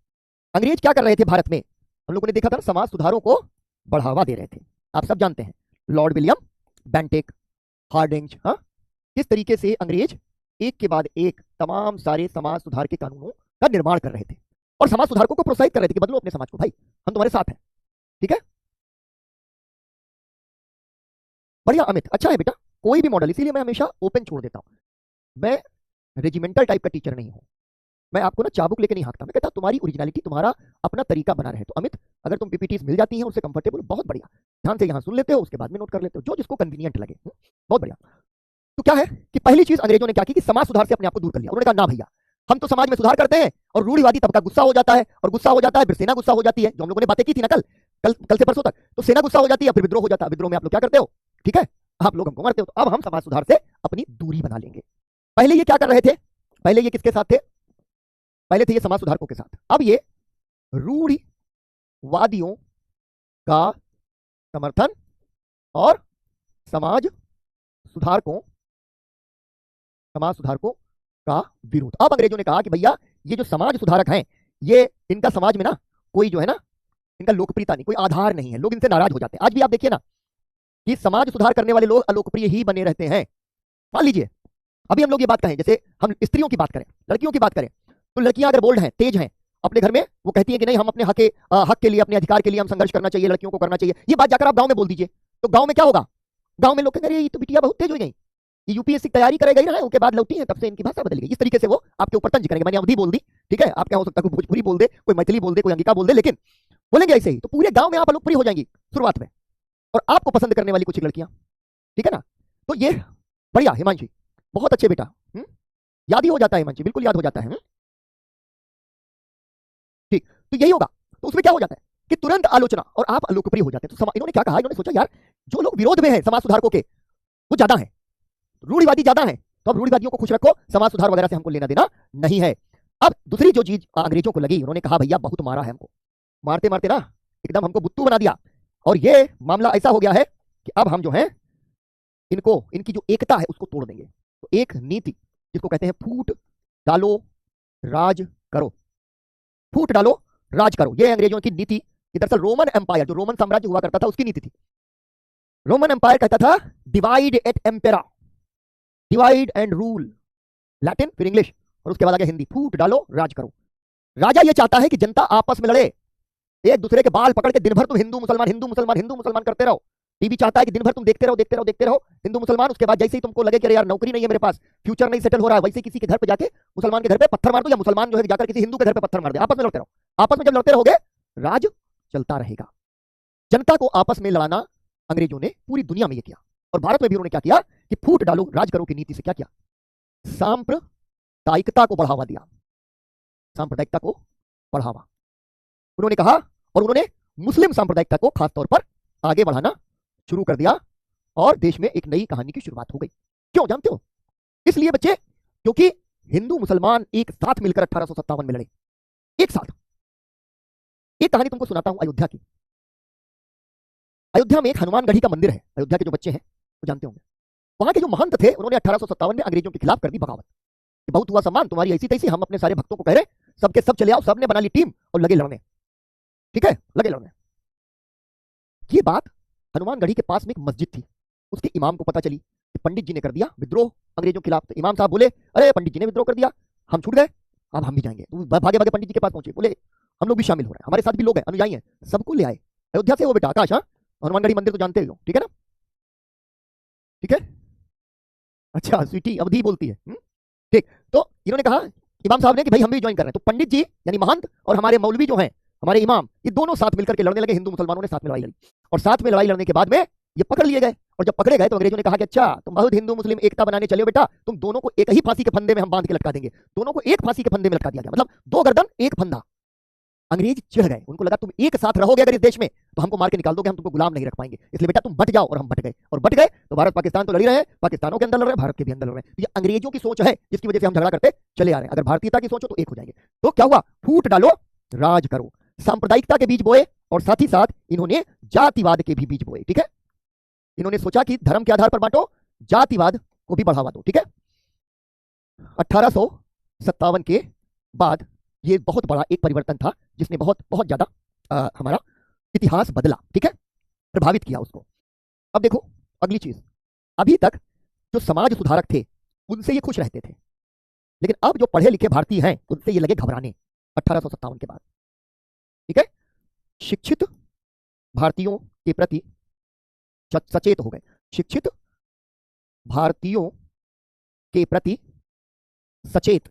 अंग्रेज क्या कर रहे थे भारत में, हम लोगों ने देखा था, समाज सुधारों को बढ़ावा दे रहे थे। आप सब जानते हैं, लॉर्ड विलियम बेंटिक, हार्डिंज, हाँ, किस तरीके से अंग्रेज एक के बाद एक तमाम सारे समाज सुधार के कानूनों का निर्माण कर रहे थे और समाज सुधारकों को प्रोत्साहित कर रहे थे कि बदलो अपने समाज को, भाई हम तुम्हारे साथ हैं। ठीक है, बढ़िया अमित, अच्छा है बेटा, कोई भी मॉडल, इसीलिए मैं हमेशा ओपन छोड़ देता हूं। मैं रेजिमेंटल टाइप का टीचर नहीं हूं, मैं आपको ना चाबुक लेके नहीं हाँकता। मैं कहता तुम्हारी ओरिजिनलिटी, तुम्हारा अपना तरीका बना रहे। तो अमित, अगर तुम पीपीटीज मिल जाती हैं उससे कंफर्टेबल, बहुत बढ़िया, ध्यान से यहां सुन लेते हो, उसके बाद में नोट कर लेते हो, जो जिसको कन्वीनियंट लगे। बहुत बढ़िया। तो क्या है कि पहली चीज अंग्रेजों ने क्या की कि समाज सुधार से अपने आप को दूर कर लिया। उन्होंने कहा ना भैया, हम तो समाज में सुधार करते हैं और रूढ़िवादी तबका गुस्सा हो जाता है, और गुस्सा हो जाता है फिर सेना गुस्सा हो जाती है, जो हम लोगों ने बातें की थी ना कल कल कल से परसों तक। तो सेना गुस्सा हो जाती है, फिर विद्रोह हो जाता है, विद्रोह में आप लोग क्या करते हो, ठीक है, आप लोग हमको मारते हो। तो अब हम समाज सुधार से अपनी दूरी बना लेंगे। पहले ये क्या कर रहे थे, पहले ये किसके साथ थे, पहले थे ये समाज सुधारकों के साथ। अब ये रूढ़िवादियों का समर्थन और समाज सुधारकों का विरोध। अब अंग्रेजों ने कहा कि भैया ये जो समाज सुधारक हैं, ये इनका समाज में ना कोई जो है ना, इनका लोकप्रियता नहीं, कोई आधार नहीं है, लोग इनसे नाराज हो जाते हैं। आज भी आप देखिए ना कि समाज सुधार करने वाले लोग अलोकप्रिय ही बने रहते हैं। मान लीजिए अभी हम लोग ये बात कहें, जैसे हम स्त्रियों की बात करें, लड़कियों की बात करें, तो लड़कियां अगर बोल्ड हैं, तेज हैं अपने घर में, वो कहती हैं कि नहीं हम अपने हक के लिए, अपने अधिकार के लिए हम संघर्ष करना चाहिए, लड़कियों को करना चाहिए। ये बात जाकर आप गांव में बोल दीजिए, तो गांव में क्या होगा, गांव में लोग कहेंगे अरे ये तो बिटिया बहुत तेज हो गई, ये यूपीएससी की तैयारी करेगा ही ना, उसके बाद लौटी है तब से इनकी भाषा बदल गई। इस तरीके से वो आपके ऊपर तंज करेंगे। मैंने अवधि बोल दी, ठीक है, आप क्या हो सकता है कोई भोजपुरी बोल दे, कोई मैथिली बोल दे, कोई अंगिका बोल दे, लेकिन बोलेंगे ऐसे ही, तो पूरे गांव में आप अलोकप्रिय हो जाएंगी शुरुआत में, और आपको पसंद करने वाली कुछ लड़कियां। ठीक है ना, तो ये बढ़िया हिमांशी, बहुत अच्छे बेटा, याद ही हो जाता है हिमांशी, बिल्कुल याद हो जाता है। ठीक, तो यही होगा। तो उसमें क्या हो जाता है कि तुरंत आलोचना और आप अलोकप्रिय हो जाते हैं। तो इन्होंने क्या कहा, इन्होंने सोचा यार जो लोग विरोध में हैं समाज सुधारकों के वो ज्यादा हैं, रूढ़िवादी ज्यादा हैं, तो अब रूढ़िवादियों को खुश रखो, समाज सुधार वगैरह से हमको लेना देना नहीं है। अब दूसरी जो चीज अंग्रेजों को लगी, उन्होंने कहा भैया बहुत मारा है हमको, मारते मारते ना एकदम हमको बुत्तू बना दिया, और ये मामला ऐसा हो गया है कि अब हम जो है इनको, इनकी जो एकता है उसको तोड़ देंगे। तो एक नीति जिसको कहते हैं फूट डालो राज करो, फूट डालो राज करो, ये अंग्रेजों की नीति। दरअसल रोमन एम्पायर, जो रोमन साम्राज्य हुआ करता था, उसकी नीति थी। रोमन एम्पायर कहता था डिवाइड एट एम्पेरा, डिवाइड एंड रूल, लैटिन फिर इंग्लिश, और उसके बाद आगे हिंदी, फूट डालो राज करो। राजा ये चाहता है कि जनता आपस में लड़े, एक दूसरे के बाल पकड़ के दिन भर तुम हिंदू मुसलमान हिंदू मुसलमान हिंदू मुसलमान करते रहो, टीवी चाहता है कि दिन भर तुम देखते रहो देखते रहो देखते रहो हिंदू मुसलमान, उसके बाद जैसे ही तुमको लगे कि अरे यार नौकरी नहीं है मेरे पास, फ्यूचर नहीं सेटल हो रहा है, वैसे किसी के घर पे जाके मुसलमान के घर पे पत्थर मार दो, या मुसलमान जो है जाकर किसी हिंदू के घर पे पत्थर मार दे, आपस में लड़ते रहो। आपस में जब लड़ते रहोगे राज चलता रहेगा। जनता को आपस में लड़ाना अंग्रेजों ने पूरी दुनिया में ये किया, और भारत में भी उन्होंने क्या किया कि फूट डालो राज करो की नीति से क्या किया, सांप्रदायिकता को बढ़ावा दिया, सांप्रदायिकता को बढ़ावा उन्होंने कहा, और उन्होंने मुस्लिम सांप्रदायिकता को खासतौर पर आगे बढ़ाना शुरू कर दिया, और देश में एक नई कहानी की शुरुआत हो गई। क्यों जानते हो? इसलिए बच्चे, क्योंकि हिंदू मुसलमान एक साथ मिलकर 1857 में लड़े, एक साथ। एक कहानी तुमको सुनाता हूं अयोध्या की। अयोध्या में एक हनुमानगढ़ी का मंदिर है, अयोध्या के जो बच्चे हैं वो जानते होंगे। वहां के जो महंत थे उन्होंने 1857 में अंग्रेजों के खिलाफ कर दी बगावत। बहुत हुआ सम्मान तुम्हारी ऐसी तैसी, हम अपने सारे भक्तों को कह रहे सबके सब चले आओ, सबने बना ली टीम और लगे लड़ने, ठीक है, लगे लड़ने। ये बात हनुमानगढ़ी के पास में एक मस्जिद थी, उसके इमाम को पता चली कि पंडित जी ने कर दिया विद्रोह अंग्रेजों के खिलाफ। तो इमाम साहब बोले अरे पंडित जी ने विद्रोह कर दिया, हम छूट गए, अब हम भी जाएंगे। तो भागे भागे पंडित जी के पास पहुंचे, बोले हम लोग भी शामिल हो रहे हैं, हमारे साथ भी लोग हैं, अनुयायी हैं, सबको ले आए। अयोध्या से वो बेटा आकाश, हाँ, हनुमानगढ़ी मंदिर तो जानते हो, ठीक है ना, ठीक है, अच्छा स्वीटी अवधि बोलती है, ठीक। तो इन्होंने कहा इमाम साहब ने कि भाई हम भी ज्वाइन कर रहे हैं। तो पंडित जी यानी महंत और हमारे मौलवी जो हैं, हमारे इमाम, ये दोनों साथ मिलकर के लड़ने लगे। हिंदू मुसलमानों ने साथ में लड़ाई लड़ी, और साथ में लड़ाई लड़ने के बाद में ये पकड़ लिए गए। और जब पकड़े गए तो अंग्रेजों ने कहा कि अच्छा तुम बहुत हिंदू मुस्लिम एकता बनाने चले हो बेटा, तुम दोनों को एक ही फांसी के फंदे में हम बांध के लटका देंगे। दोनों को एक फांसी के फंदे में लटका दिया गया, मतलब दो गर्दन एक फंदा। अंग्रेज चिढ़ गए, उनको लगा तुम एक साथ रहोगे अगर इस देश में तो हमको मार के निकाल दोगे, हम तुमको गुलाम नहीं रख पाएंगे, इसलिए बेटा तुम बट जाओ। और हम बट गए, और बट गए तो भारत पाकिस्तान तो लड़ ही रहे हैं, पाकिस्तानों के अंदर लड़ रहे हैं, भारत के भी अंदर लड़ रहे हैं। ये अंग्रेजों की सोच है जिसकी वजह से हम झगड़ा करते चले आ रहे हैं। अगर भारतीयता की सोच हो तो एक हो जाएंगे। तो क्या हुआ, फूट डालो राज करो, सांप्रदायिकता के बीज बोए, और साथ ही साथ इन्होंने जातिवाद के भी बीज बोए, ठीक है। इन्होंने सोचा कि धर्म के आधार पर बांटो, जातिवाद को भी बढ़ावा दो, ठीक है। 1857 के बाद ये बहुत बड़ा एक परिवर्तन था जिसने बहुत बहुत ज्यादा हमारा इतिहास बदला, ठीक है, प्रभावित किया उसको। अब देखो अगली चीज, अभी तक जो समाज सुधारक थे उनसे ये खुश रहते थे, लेकिन अब जो पढ़े लिखे भारतीय हैं उनसे ये लगे घबराने 1857 के बाद, ठीक है। शिक्षित भारतीयों के प्रति सचेत हो गए, शिक्षित भारतीयों के प्रति सचेत,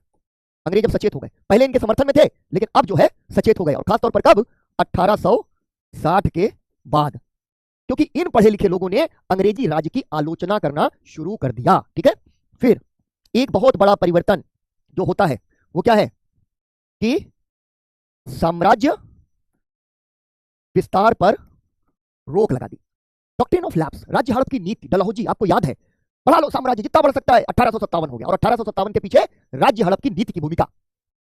अंग्रेज अब सचेत हो गए। पहले इनके समर्थन में थे लेकिन अब जो है सचेत हो गए, और खासतौर पर कब, 1860 के बाद, क्योंकि इन पढ़े लिखे लोगों ने अंग्रेजी राज की आलोचना करना शुरू कर दिया, ठीक है। फिर एक बहुत बड़ा परिवर्तन जो होता है वो क्या है कि साम्राज्य विस्तार पर रोक लगा दी। डॉक्ट्रिन ऑफ लैप्स, राज्य हड़प की नीति, डलहौजी आपको याद है, बढ़ा लो साम्राज्य जितना बढ़ सकता है, 1857 हो गया। और 1857 के पीछे राज्य हड़प की नीति की भूमिका,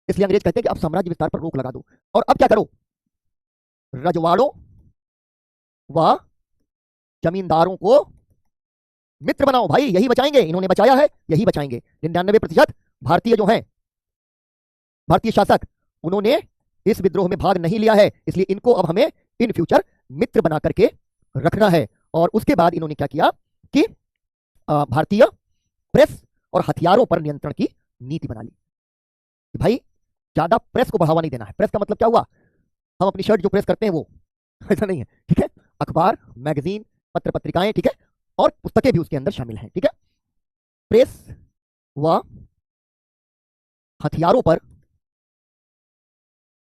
इसलिए अंग्रेज कहते हैं कि अब साम्राज्य विस्तार पर रोक लगा दो। और अब क्या करो, रजवाड़ों व जमींदारों को मित्र बनाओ, भाई यही बचाएंगे, इन्होंने बचाया है यही बचाएंगे। 99% भारतीय जो हैं, भारतीय शासक, उन्होंने इस विद्रोह में भाग नहीं लिया है, इसलिए इनको अब हमें इन फ्यूचर मित्र बना करके रखना है। और उसके बाद इन्होंने क्या किया कि भारतीय प्रेस और हथियारों पर नियंत्रण की नीति बना ली। भाई ज्यादा प्रेस को बढ़ावा नहीं देना है। प्रेस का मतलब क्या हुआ, हम अपनी शर्ट जो प्रेस करते हैं वो, ऐसा नहीं है, ठीक है। अखबार, मैगजीन, पत्र पत्रिकाएं, ठीक है, और पुस्तकें भी उसके अंदर शामिल हैं, ठीक है। प्रेस व हथियारों पर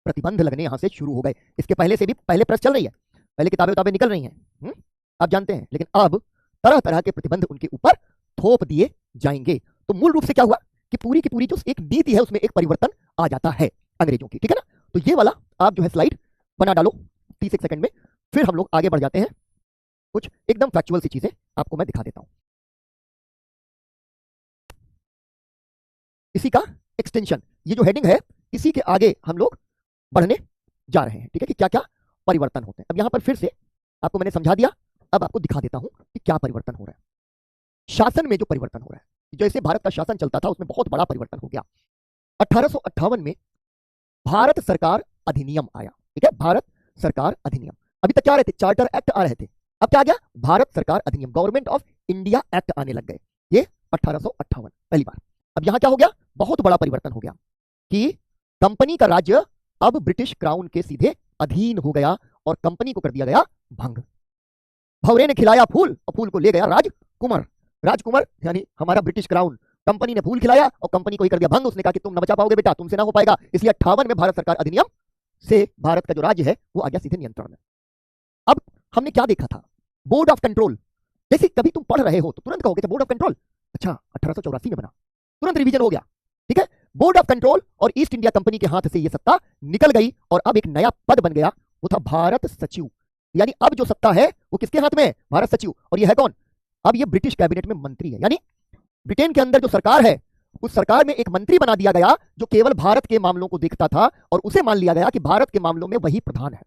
प्रतिबंध लगने यहां से शुरू हो गए। इसके पहले से भी, पहले प्रेस चल रही है, पहले किताबें निकल रही हैं, आप जानते हैं, लेकिन अब तरह तरह के प्रतिबंध उनके ऊपर थोप दिए जाएंगे। तो मूल रूप से क्या हुआ कि पूरी की पूरी जो एक नीति है उसमें एक परिवर्तन आ जाता है अंग्रेजों की, ठीक है ना। तो ये वाला आप जो है स्लाइड बना डालो 30 सेकंड में, फिर हम लोग आगे बढ़ जाते हैं। कुछ एकदम फैक्चुअल सी चीजें आपको मैं दिखा देता हूं। इसी का एक्सटेंशन, ये जो हेडिंग है इसी के आगे हम लोग बढ़ने जा रहे हैं, ठीक है, कि क्या क्या परिवर्तन होते हैं। अब यहां पर फिर से आपको मैंने समझा दिया, अब आपको दिखा देता हूं कि क्या परिवर्तन हो रहा है। शासन में जो परिवर्तन हो रहा है, जैसे भारत का शासन चलता था उसमें बहुत बड़ा परिवर्तन हो गया। 1858 में भारत सरकार अधिनियम आया, ठीक है, भारत सरकार अधिनियम। अभी तक क्या आ रहे थे, चार्टर एक्ट आ रहे थे, अब क्या आ गया, भारत सरकार अधिनियम, गवर्नमेंट ऑफ इंडिया एक्ट आने लग गए, ये 1858 पहली बार। अब यहां क्या हो गया, बहुत बड़ा परिवर्तन हो गया कि कंपनी का राज्य अब ब्रिटिश क्राउन के सीधे अधीन हो गया और कंपनी को कर दिया गया भंग। भंवरे ने खिलाया फूल और फूल को ले गया राजकुमार। राजकुमार यानी हमारा ब्रिटिश क्राउन। कंपनी ने फूल खिलाया और कंपनी को ही कर दिया भंग। उसने कहा कि तुम न बचा पाओगे बेटा, तुमसे ना हो पाएगा। इसलिए 58 में भारत सरकार अधिनियम से भारत का जो राज्य है वो आ गया सीधे नियंत्रण में। अब हमने क्या देखा था, बोर्ड ऑफ कंट्रोल। जैसे कभी तुम पढ़ रहे हो तो तुरंत कहोगे बोर्ड ऑफ कंट्रोल, अच्छा 1884 में बना, तुरंत रिवीजन हो गया। ठीक है, बोर्ड ऑफ कंट्रोल और ईस्ट इंडिया कंपनी के हाथ से यह सत्ता निकल गई और अब एक नया पद बन गया, वो था भारत सचिव। यानी अब जो सत्ता है वो किसके हाथ में है, भारत सचिव। और यह है कौन, अब ये ब्रिटिश कैबिनेट में मंत्री है। यानी ब्रिटेन के अंदर जो सरकार है उस सरकार में एक मंत्री बना दिया गया जो केवल भारत के मामलों को देखता था और उसे मान लिया गया कि भारत के मामलों में वही प्रधान है।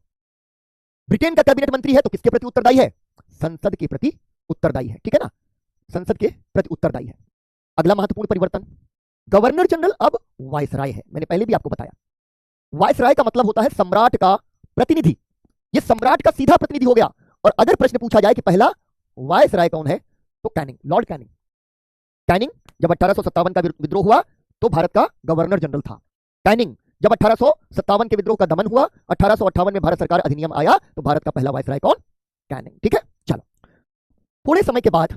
ब्रिटेन का कैबिनेट मंत्री है तो किसके प्रति उत्तरदायी है, संसद के प्रति उत्तरदायी है। ठीक है ना, संसद के प्रति उत्तरदायी है। अगला महत्वपूर्ण परिवर्तन, गवर्नर जनरल अब वायसराय है। मैंने पहले भी आपको बताया, वायसराय का मतलब होता है सम्राट का प्रतिनिधि। ये सम्राट का सीधा प्रतिनिधि हो गया। और अगर प्रश्न पूछा जाए कि पहला वायसराय कौन है तो कैनिंग, लॉर्ड कैनिंग। कैनिंग जब 1857 का विद्रोह हुआ तो भारत का गवर्नर जनरल था। कैनिंग जब 1857 के विद्रोह का दमन हुआ, 1858 में भारत सरकार अधिनियम आया तो भारत का पहला वायसराय कौन, कैनिंग। ठीक है, चलो थोड़े समय के बाद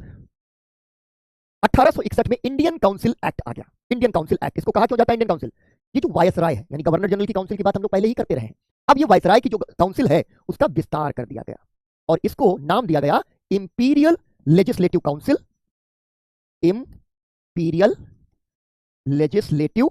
1861 में इंडियन काउंसिल एक्ट आ गया। इंडियन काउंसिल एक्ट, इसको कहा क्यों जाता है इंडियन काउंसिल, ये जो वायसराय है यानी गवर्नर जनरल की काउंसिल की बात हम लोग पहले ही करते रहे हैं। अब ये वायसराय की जो काउंसिल है उसका विस्तार कर दिया गया और इसको नाम दिया गया imperial legislative council. Imperial legislative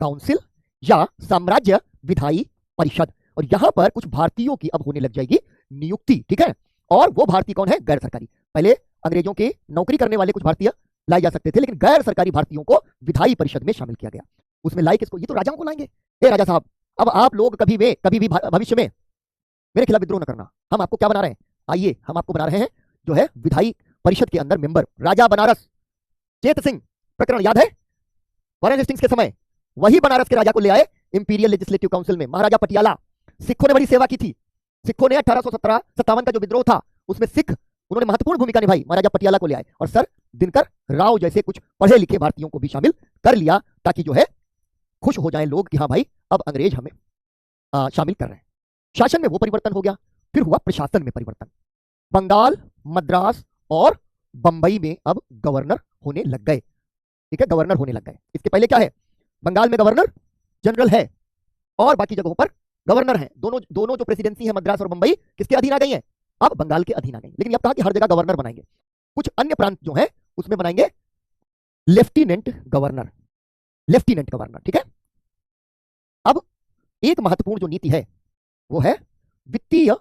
council या साम्राज्य विधायी परिषद। और यहां पर कुछ भारतीयों की अब होने लग जाएगी नियुक्ति। ठीक है, और वो भारतीय कौन है, गैर सरकारी। पहले अंग्रेजों के नौकरी करने वाले कुछ भारतीय लाए जा सकते थे, लेकिन गैर सरकारी भारतीयों को विधायी परिषद में शामिल किया गया। उसमें लाए किसको, ये तो राजाओं को लाएंगे। ए राजा साहब, अब आप लोग कभी भी भविष्य में मेरे खिलाफ विद्रोह न करना। हम आपको क्या बना रहे हैं, आइए हम आपको बना रहे हैं जो है विधायी परिषद के अंदर मेंबर। राजा बनारस चेत सिंह प्रकरण याद है, वॉरेन हेस्टिंग्स के समय वही बनारस के राजा को ले आए इंपीरियल लेजिस्लेटिव काउंसिल में। महाराजा पटियाला, सिखों ने बड़ी सेवा की थी। सिखों ने 1857 का जो विद्रोह था उसमें सिख उन्होंने महत्वपूर्ण भूमिका निभाई, महाराजा पटियाला को ले आए और सर दिनकर राव जैसे कुछ पढ़े लिखे भारतीयों को भी शामिल कर लिया ताकि जो है खुश हो जाए लोग कि हाँ भाई अब अंग्रेज हमें शामिल कर रहे हैं। शासन में वो परिवर्तन हो गया। फिर हुआ प्रशासन में परिवर्तन। बंगाल, मद्रास और बंबई में अब गवर्नर होने लग गए। ठीक है, गवर्नर होने लग गए। इसके पहले क्या है, बंगाल में गवर्नर जनरल है और बाकी जगहों पर गवर्नर है। दोनों जो प्रेसिडेंसी है मद्रास और बंबई किसके अधीन आ गई है, अब बंगाल के अधीन आ गई। लेकिन अब कहा कि हर जगह गवर्नर बनाएंगे। कुछ अन्य प्रांत जो है उसमें बनाएंगे लेफ्टिनेंट गवर्नर, लेफ्टिनेंट गवर्नर। ठीक है, अब एक महत्वपूर्ण जो नीति है वो है वित्तीय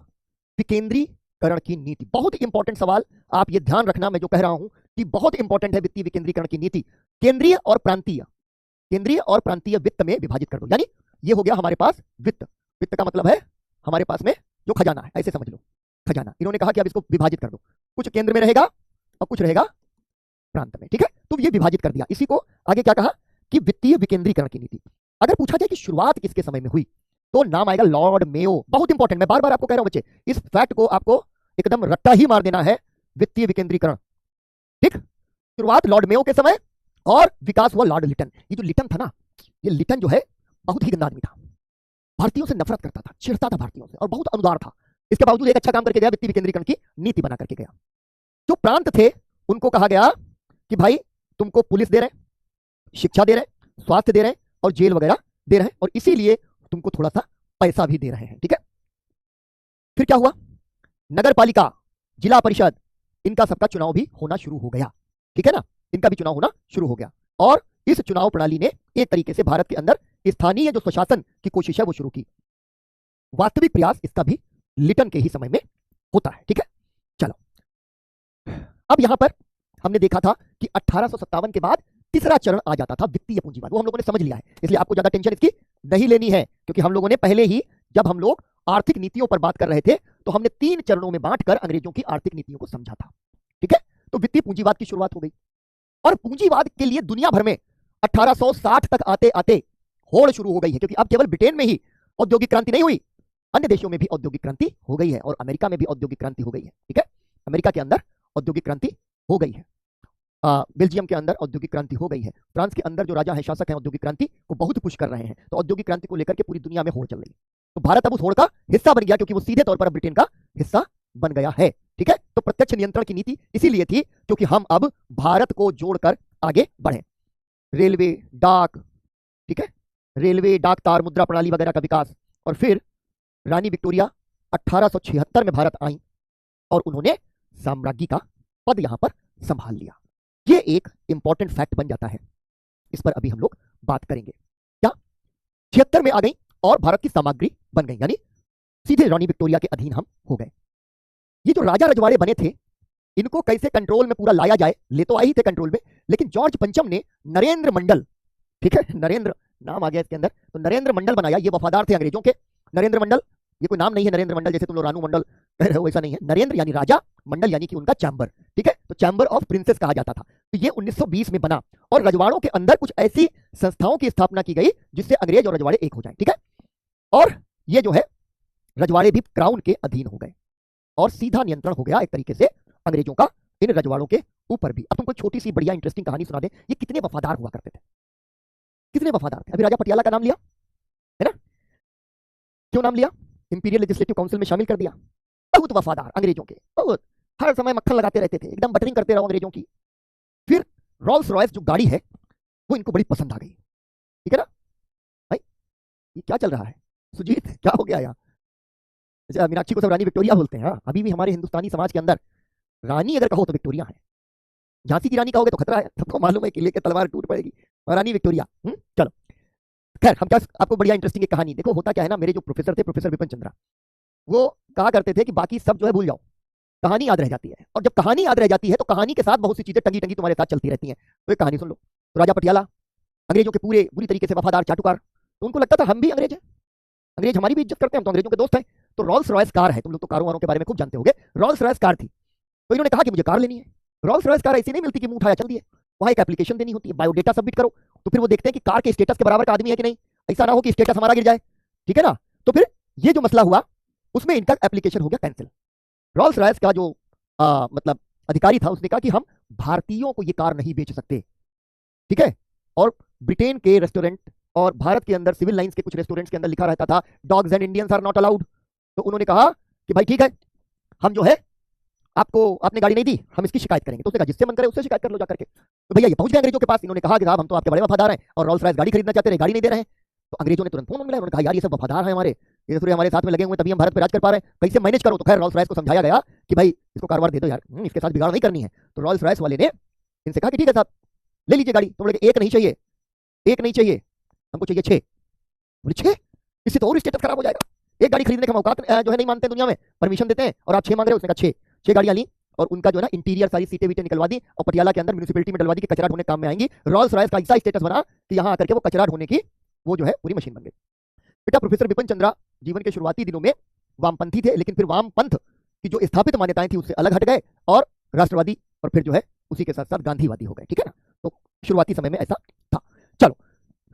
विकेंद्रीकरण की नीति। बहुत इंपॉर्टेंट सवाल, आप ये ध्यान रखना, मैं जो कह रहा हूं कि बहुत इंपॉर्टेंट है वित्तीय विकेंद्रीकरण की नीति। केंद्रीय और प्रांतीय, केंद्रीय और प्रांतीय वित्त में विभाजित कर दो। यानी ये हो गया हमारे पास वित्त। वित्त का मतलब है हमारे पास में जो खजाना है, ऐसे समझ लो खजाना। इन्होंने कहा कि अब इसको विभाजित कर दो, कुछ केंद्र में रहेगा और कुछ रहेगा प्रांत में। ठीक है, तो ये विभाजित कर दिया। इसी को आगे क्या कहा कि वित्तीय विकेंद्रीकरण की नीति। अगर पूछा जाए कि शुरुआत किसके समय में हुई तो नाम आएगा लॉर्ड मेयो। बहुत इंपॉर्टेंट, मैं बार बार आपको कह रहा हूं बच्चे, इस फैक्ट को आपको एकदम रट्टा ही मार देना है, वित्तीय विकेंद्रीकरण। ठीक, शुरुआत लॉर्ड मेयो के समय और विकास हुआ लॉर्ड लिटन। ये जो लिटन था ना, ये लिटन जो है बहुत ही गंदा आदमी था, भारतीयों से नफरत करता था, चिढ़ता था भारतीयों से और बहुत अनुदार था। इसके बावजूद एक अच्छा काम करके गया, वित्तीय विकेंद्रीकरण की नीति बना करके गया। जो प्रांत थे उनको कहा गया कि भाई तुमको पुलिस दे रहे हैं, शिक्षा दे रहे हैं, स्वास्थ्य दे रहे हैं और जेल वगैरह दे रहे हैं और इसीलिए तुमको थोड़ा सा पैसा भी दे रहे हैं। ठीक है, फिर क्या हुआ, नगर पालिका, जिला परिषद, इनका सबका चुनाव भी होना शुरू हो गया। ठीक है ना, इनका भी चुनाव होना शुरू हो गया और इस चुनाव प्रणाली ने एक तरीके से भारत के अंदर स्थानीय जो स्वशासन की कोशिश है वो शुरू की। वास्तविक प्रयास इसका भी लिटन के ही समय में होता है। ठीक है, चलो अब यहां पर हमने देखा था कि 1857 के बाद तीसरा चरण आ जाता था वित्तीय पूंजीवाद। वो हम लोगों ने समझ लिया है, इसलिए आपको ज्यादा टेंशन इसकी नहीं लेनी है, क्योंकि हम लोगों ने पहले ही जब हम लोग आर्थिक नीतियों पर बात कर रहे थे तो हमने 3 चरणों में बांटकर अंग्रेजों की आर्थिक नीतियों को समझा था। ठीक है, तो वित्तीय पूंजीवाद की शुरुआत हो गई और पूंजीवाद के लिए दुनिया भर में 1860 तक आते आते होड़ शुरू हो गई है, क्योंकि अब केवल ब्रिटेन में ही औद्योगिक क्रांति नहीं हुई, अन्य देशों में भी औद्योगिक क्रांति हो गई है और अमेरिका में भी औद्योगिक क्रांति हो गई है। ठीक है, अमेरिका के अंदर औद्योगिक क्रांति हो गई है, बेल्जियम के अंदर औद्योगिक क्रांति हो गई है, फ्रांस के अंदर जो राजा है, शासक हैं, औद्योगिक क्रांति को बहुत पुश कर रहे हैं। तो औद्योगिक क्रांति को लेकर के पूरी दुनिया में होड़ चल रही है। तो भारत अब उस होड़ का हिस्सा बन गया, क्योंकि वो सीधे तौर पर ब्रिटेन का हिस्सा बन गया है। ठीक है, तो प्रत्यक्ष नियंत्रण की नीति इसीलिए थी क्योंकि हम अब भारत को जोड़कर आगे बढ़े। रेलवे, डाक, ठीक है, रेलवे, डाक, तार, मुद्रा प्रणाली वगैरह का विकास। और फिर रानी विक्टोरिया 1876 में भारत आई और उन्होंने साम्राज्ञी का पद यहां पर संभाल लिया। ये एक इंपॉर्टेंट फैक्ट बन जाता है, इस पर अभी हम लोग बात करेंगे। क्या 76 में आ गई और भारत की सामग्री बन गई, यानी सीधे रानी विक्टोरिया के अधीन हम हो गए। ये जो राजा रजवाड़े बने थे, इनको कैसे कंट्रोल में पूरा लाया जाए, ले तो आए ही थे कंट्रोल में, लेकिन जॉर्ज पंचम ने नरेंद्र मंडल, ठीक है, नरेंद्र नाम आ गया इसके अंदर, तो नरेंद्र मंडल बनाया। ये वफादार थे अंग्रेजों के। नरेंद्र मंडल, ये कोई नाम नहीं है नरेंद्र मंडल जैसे तुम लोग रानू मंडल कह रहे हो, वैसा नहीं है। नरेंद्र यानी राजा, मंडल यानी कि उनका चैम्बर, ठीक है, तो चैम्बर ऑफ प्रिंसेस कहा जाता था। तो ये 1920 में बना और रजवाड़ों के अंदर कुछ ऐसी संस्थाओं की स्थापना की गई जिससे अंग्रेज और रजवाड़े एक हो जाए। ठीक है, और ये जो है रजवाड़े भी क्राउन के अधीन हो गए और सीधा नियंत्रण हो गया एक तरीके से अंग्रेजों का इन रजवाड़ों के ऊपर भी। अब तुमको छोटी सी बढ़िया इंटरेस्टिंग कहानी सुना दें, ये कितने वफादार हुआ करते थे, कितने वफादार थे। अभी राजा पटियाला का नाम लिया है ना, क्यों नाम लिया, इंपीरियल लेजिस्लेटिव काउंसिल में शामिल कर दिया। बहुत वफादार अंग्रेजों के, बहुत, हर समय मक्खन लगाते रहते थे, एकदम बटरिंग करते रहो अंग्रेजों की। फिर रोल्स रॉयस जो गाड़ी है वो इनको बड़ी पसंद आ गई, ठीक है ना भाई। ये क्या चल रहा है सुजीत, क्या हो गया यहाँ। अच्छा, मीनाक्षी को सब रानी विक्टोरिया बोलते हैं। हाँ, अभी भी हमारे हिंदुस्तानी समाज के अंदर रानी अगर कहो तो विक्टोरिया है। झांसी की रानी कहोगे तो खतरा है, सबको मालूम है कि लेके तलवार टूट पड़ेगी। और रानी विक्टोरिया, चलो खैर, हम क्या आपको बढ़िया इंटरेस्टिंग एक कहानी। देखो होता क्या है ना, मेरे जो प्रोफेसर थे, प्रोफेसर विपिन चंद्रा, वो कहा करते थे कि बाकी सब जो है भूल जाओ, कहानी याद रह जाती है। और जब कहानी याद रह जाती है तो कहानी के साथ बहुत सी चीजें टंगी टंगी तुम्हारे साथ चलती रहती हैं। तो एक कहानी सुन लो। तो राजा पटियाला अंग्रेजों के पूरे बुरी तरीके से वफादार चाटुकार, तो उनको लगता था हम भी अंग्रेज हैं, अंग्रेज हमारी भी इज्जत करते हैं, हम तो अंग्रेजों के दोस्त हैं। तो रोल्स रॉयस कार है, तुम लोग तो कारों वारों के बारे में खूब जानते होगे, रोल्स रॉयस कार थी। तो इन्होंने कहा कि मुझे कार लेनी है। रोल्स रॉयस कार ऐसी नहीं मिलती कि मुंह उठाया चल दिए, वहां एक एप्लीकेशन देनी होती है, बायोडेटा सबमिट करो, तो फिर वो देखते हैं कि कार के स्टेटस के बराबर का आदमी है कि नहीं, ऐसा ना हो कि स्टेटस हमारा गिर जाए, ठीक है ना। तो फिर ये जो मसला हुआ उसमें इनका एप्लीकेशन हो गया कैंसिल। रोल्स रॉयस का जो मतलब अधिकारी था उसने कहा कि हम भारतीयों को ये कार नहीं बेच सकते, ठीक है। और ब्रिटेन के रेस्टोरेंट और भारत के अंदर सिविल लाइंस के कुछ रेस्टोरेंट्स के अंदर लिखा रहता था dogs and Indians are not allowed. तो उन्होंने कहा कि भाई ठीक है, हम जो है आपको, आपने गाड़ी नहीं दी, हम इसकी शिकायत करेंगे। तो उसने कहा जिससे मन करे उससे शिकायत कर लो जाकर के। तो भैया ये पहुंच गए अंग्रेजों के पास, इन्होंने कहा कि साहब हम तो आपके बड़े वफादार हैं और रोल्स रॉयस गाड़ी खरीदना चाहते हैं, गाड़ी नहीं दे रहे हैं। तो अंग्रेजों ने तुरंत फोन मिलाया, उन्होंने कहा यार ये सब वफादार हैं हमारे, ये पूरे हमारे साथ में लगे हुए, तभी हम भारत पर राज कर पा रहे हैं, कैसे मैनेज करो। तो खैर रोल्स रॉयस को समझाया गया कि भाई इसको कारोबार दे दो यार, इसके साथ बिगाड़ नहीं करनी है। तो रोल्स रॉयस वाले ने इनसे कहा कि ठीक है साहब ले लीजिए गाड़ी। तो बोले एक नहीं चाहिए, एक नहीं चाहिए, हमको चाहिए 6। बोले 6, इससे तो और स्टेटस खराब हो जाएगा, एक गाड़ी खरीदने का औकात जो है नहीं मानते दुनिया में, परमिशन देते हैं और आप 6 मांग रहे हो। उसने कहा 6 गाड़ियां ली और उनका जो है ना इंटीरियर सारी सीटें वीटें निकलवा दी और पटियाला के अंदर म्यूनिसिपैलिटी में डलवा दी कि कचरा ढोने काम में आएंगी। रोल्स रॉयस का ऐसा स्टेटस बना कि यहां आकर के वो कचरा ढोने की वो जो है पूरी मशीन बन गई। बेटा प्रोफेसर विपिन चंद्रा जीवन के शुरुआती दिनों में वामपंथी थे, लेकिन फिर वामपंथ की जो स्थापित मान्यताएं थी उससे अलग हट गए और राष्ट्रवादी और फिर जो है उसी के साथ साथ गांधीवादी हो गए, ठीक है ना। तो शुरुआती समय में ऐसा था। चलो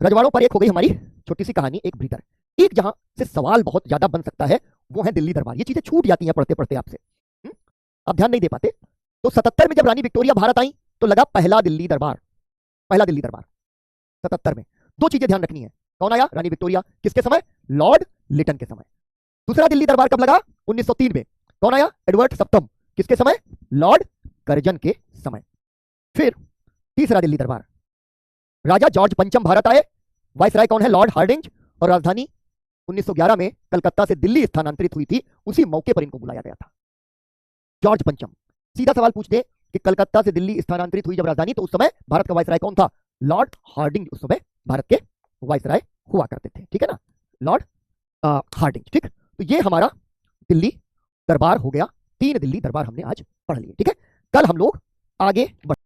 रजवाड़ों पर एक हो गई हमारी छोटी सी कहानी, एक ब्रीदर। एक जहां से सवाल बहुत ज्यादा बन सकता है वो है दिल्ली दरबार। ये चीजें छूट जाती हैं पढ़ते पढ़ते आपसे, आप ध्यान नहीं दे पाते। तो 77 में जब रानी विक्टोरिया भारत आई तो लगा पहला दिल्ली दरबार, पहला दिल्ली दरबार 77 में। दो चीजें ध्यान रखनी है, कौन आया, रानी विक्टोरिया, किसके समय, लॉर्ड लिटन के समय। दूसरा दिल्ली दरबार कब लगा, 1903 में, कौन आया, एडवर्ड सप्तम, किसके समय, लॉर्ड कर्जन के समय। फिर तीसरा दिल्ली दरबार, राजा जॉर्ज पंचम भारत आए, वाइसराय कौन है, लॉर्ड हार्डिंज, और राजधानी 1911 में कलकत्ता से दिल्ली स्थानांतरित हुई थी, उसी मौके पर इनको बुलाया गया था। जॉर्ज पंचम, सीधा सवाल पूछते कि कलकत्ता से दिल्ली स्थानांतरित हुई जब राजधानी, तो उस समय भारत का वाइसराय कौन था, लॉर्ड हार्डिंज उस समय भारत के वाइसराय हुआ करते थे, ठीक है ना, लॉर्ड हार्डिंज। ठीक, तो ये हमारा दिल्ली दरबार हो गया। 3 दिल्ली दरबार हमने आज पढ़ लिए, ठीक है। कल हम लोग आगे बढ़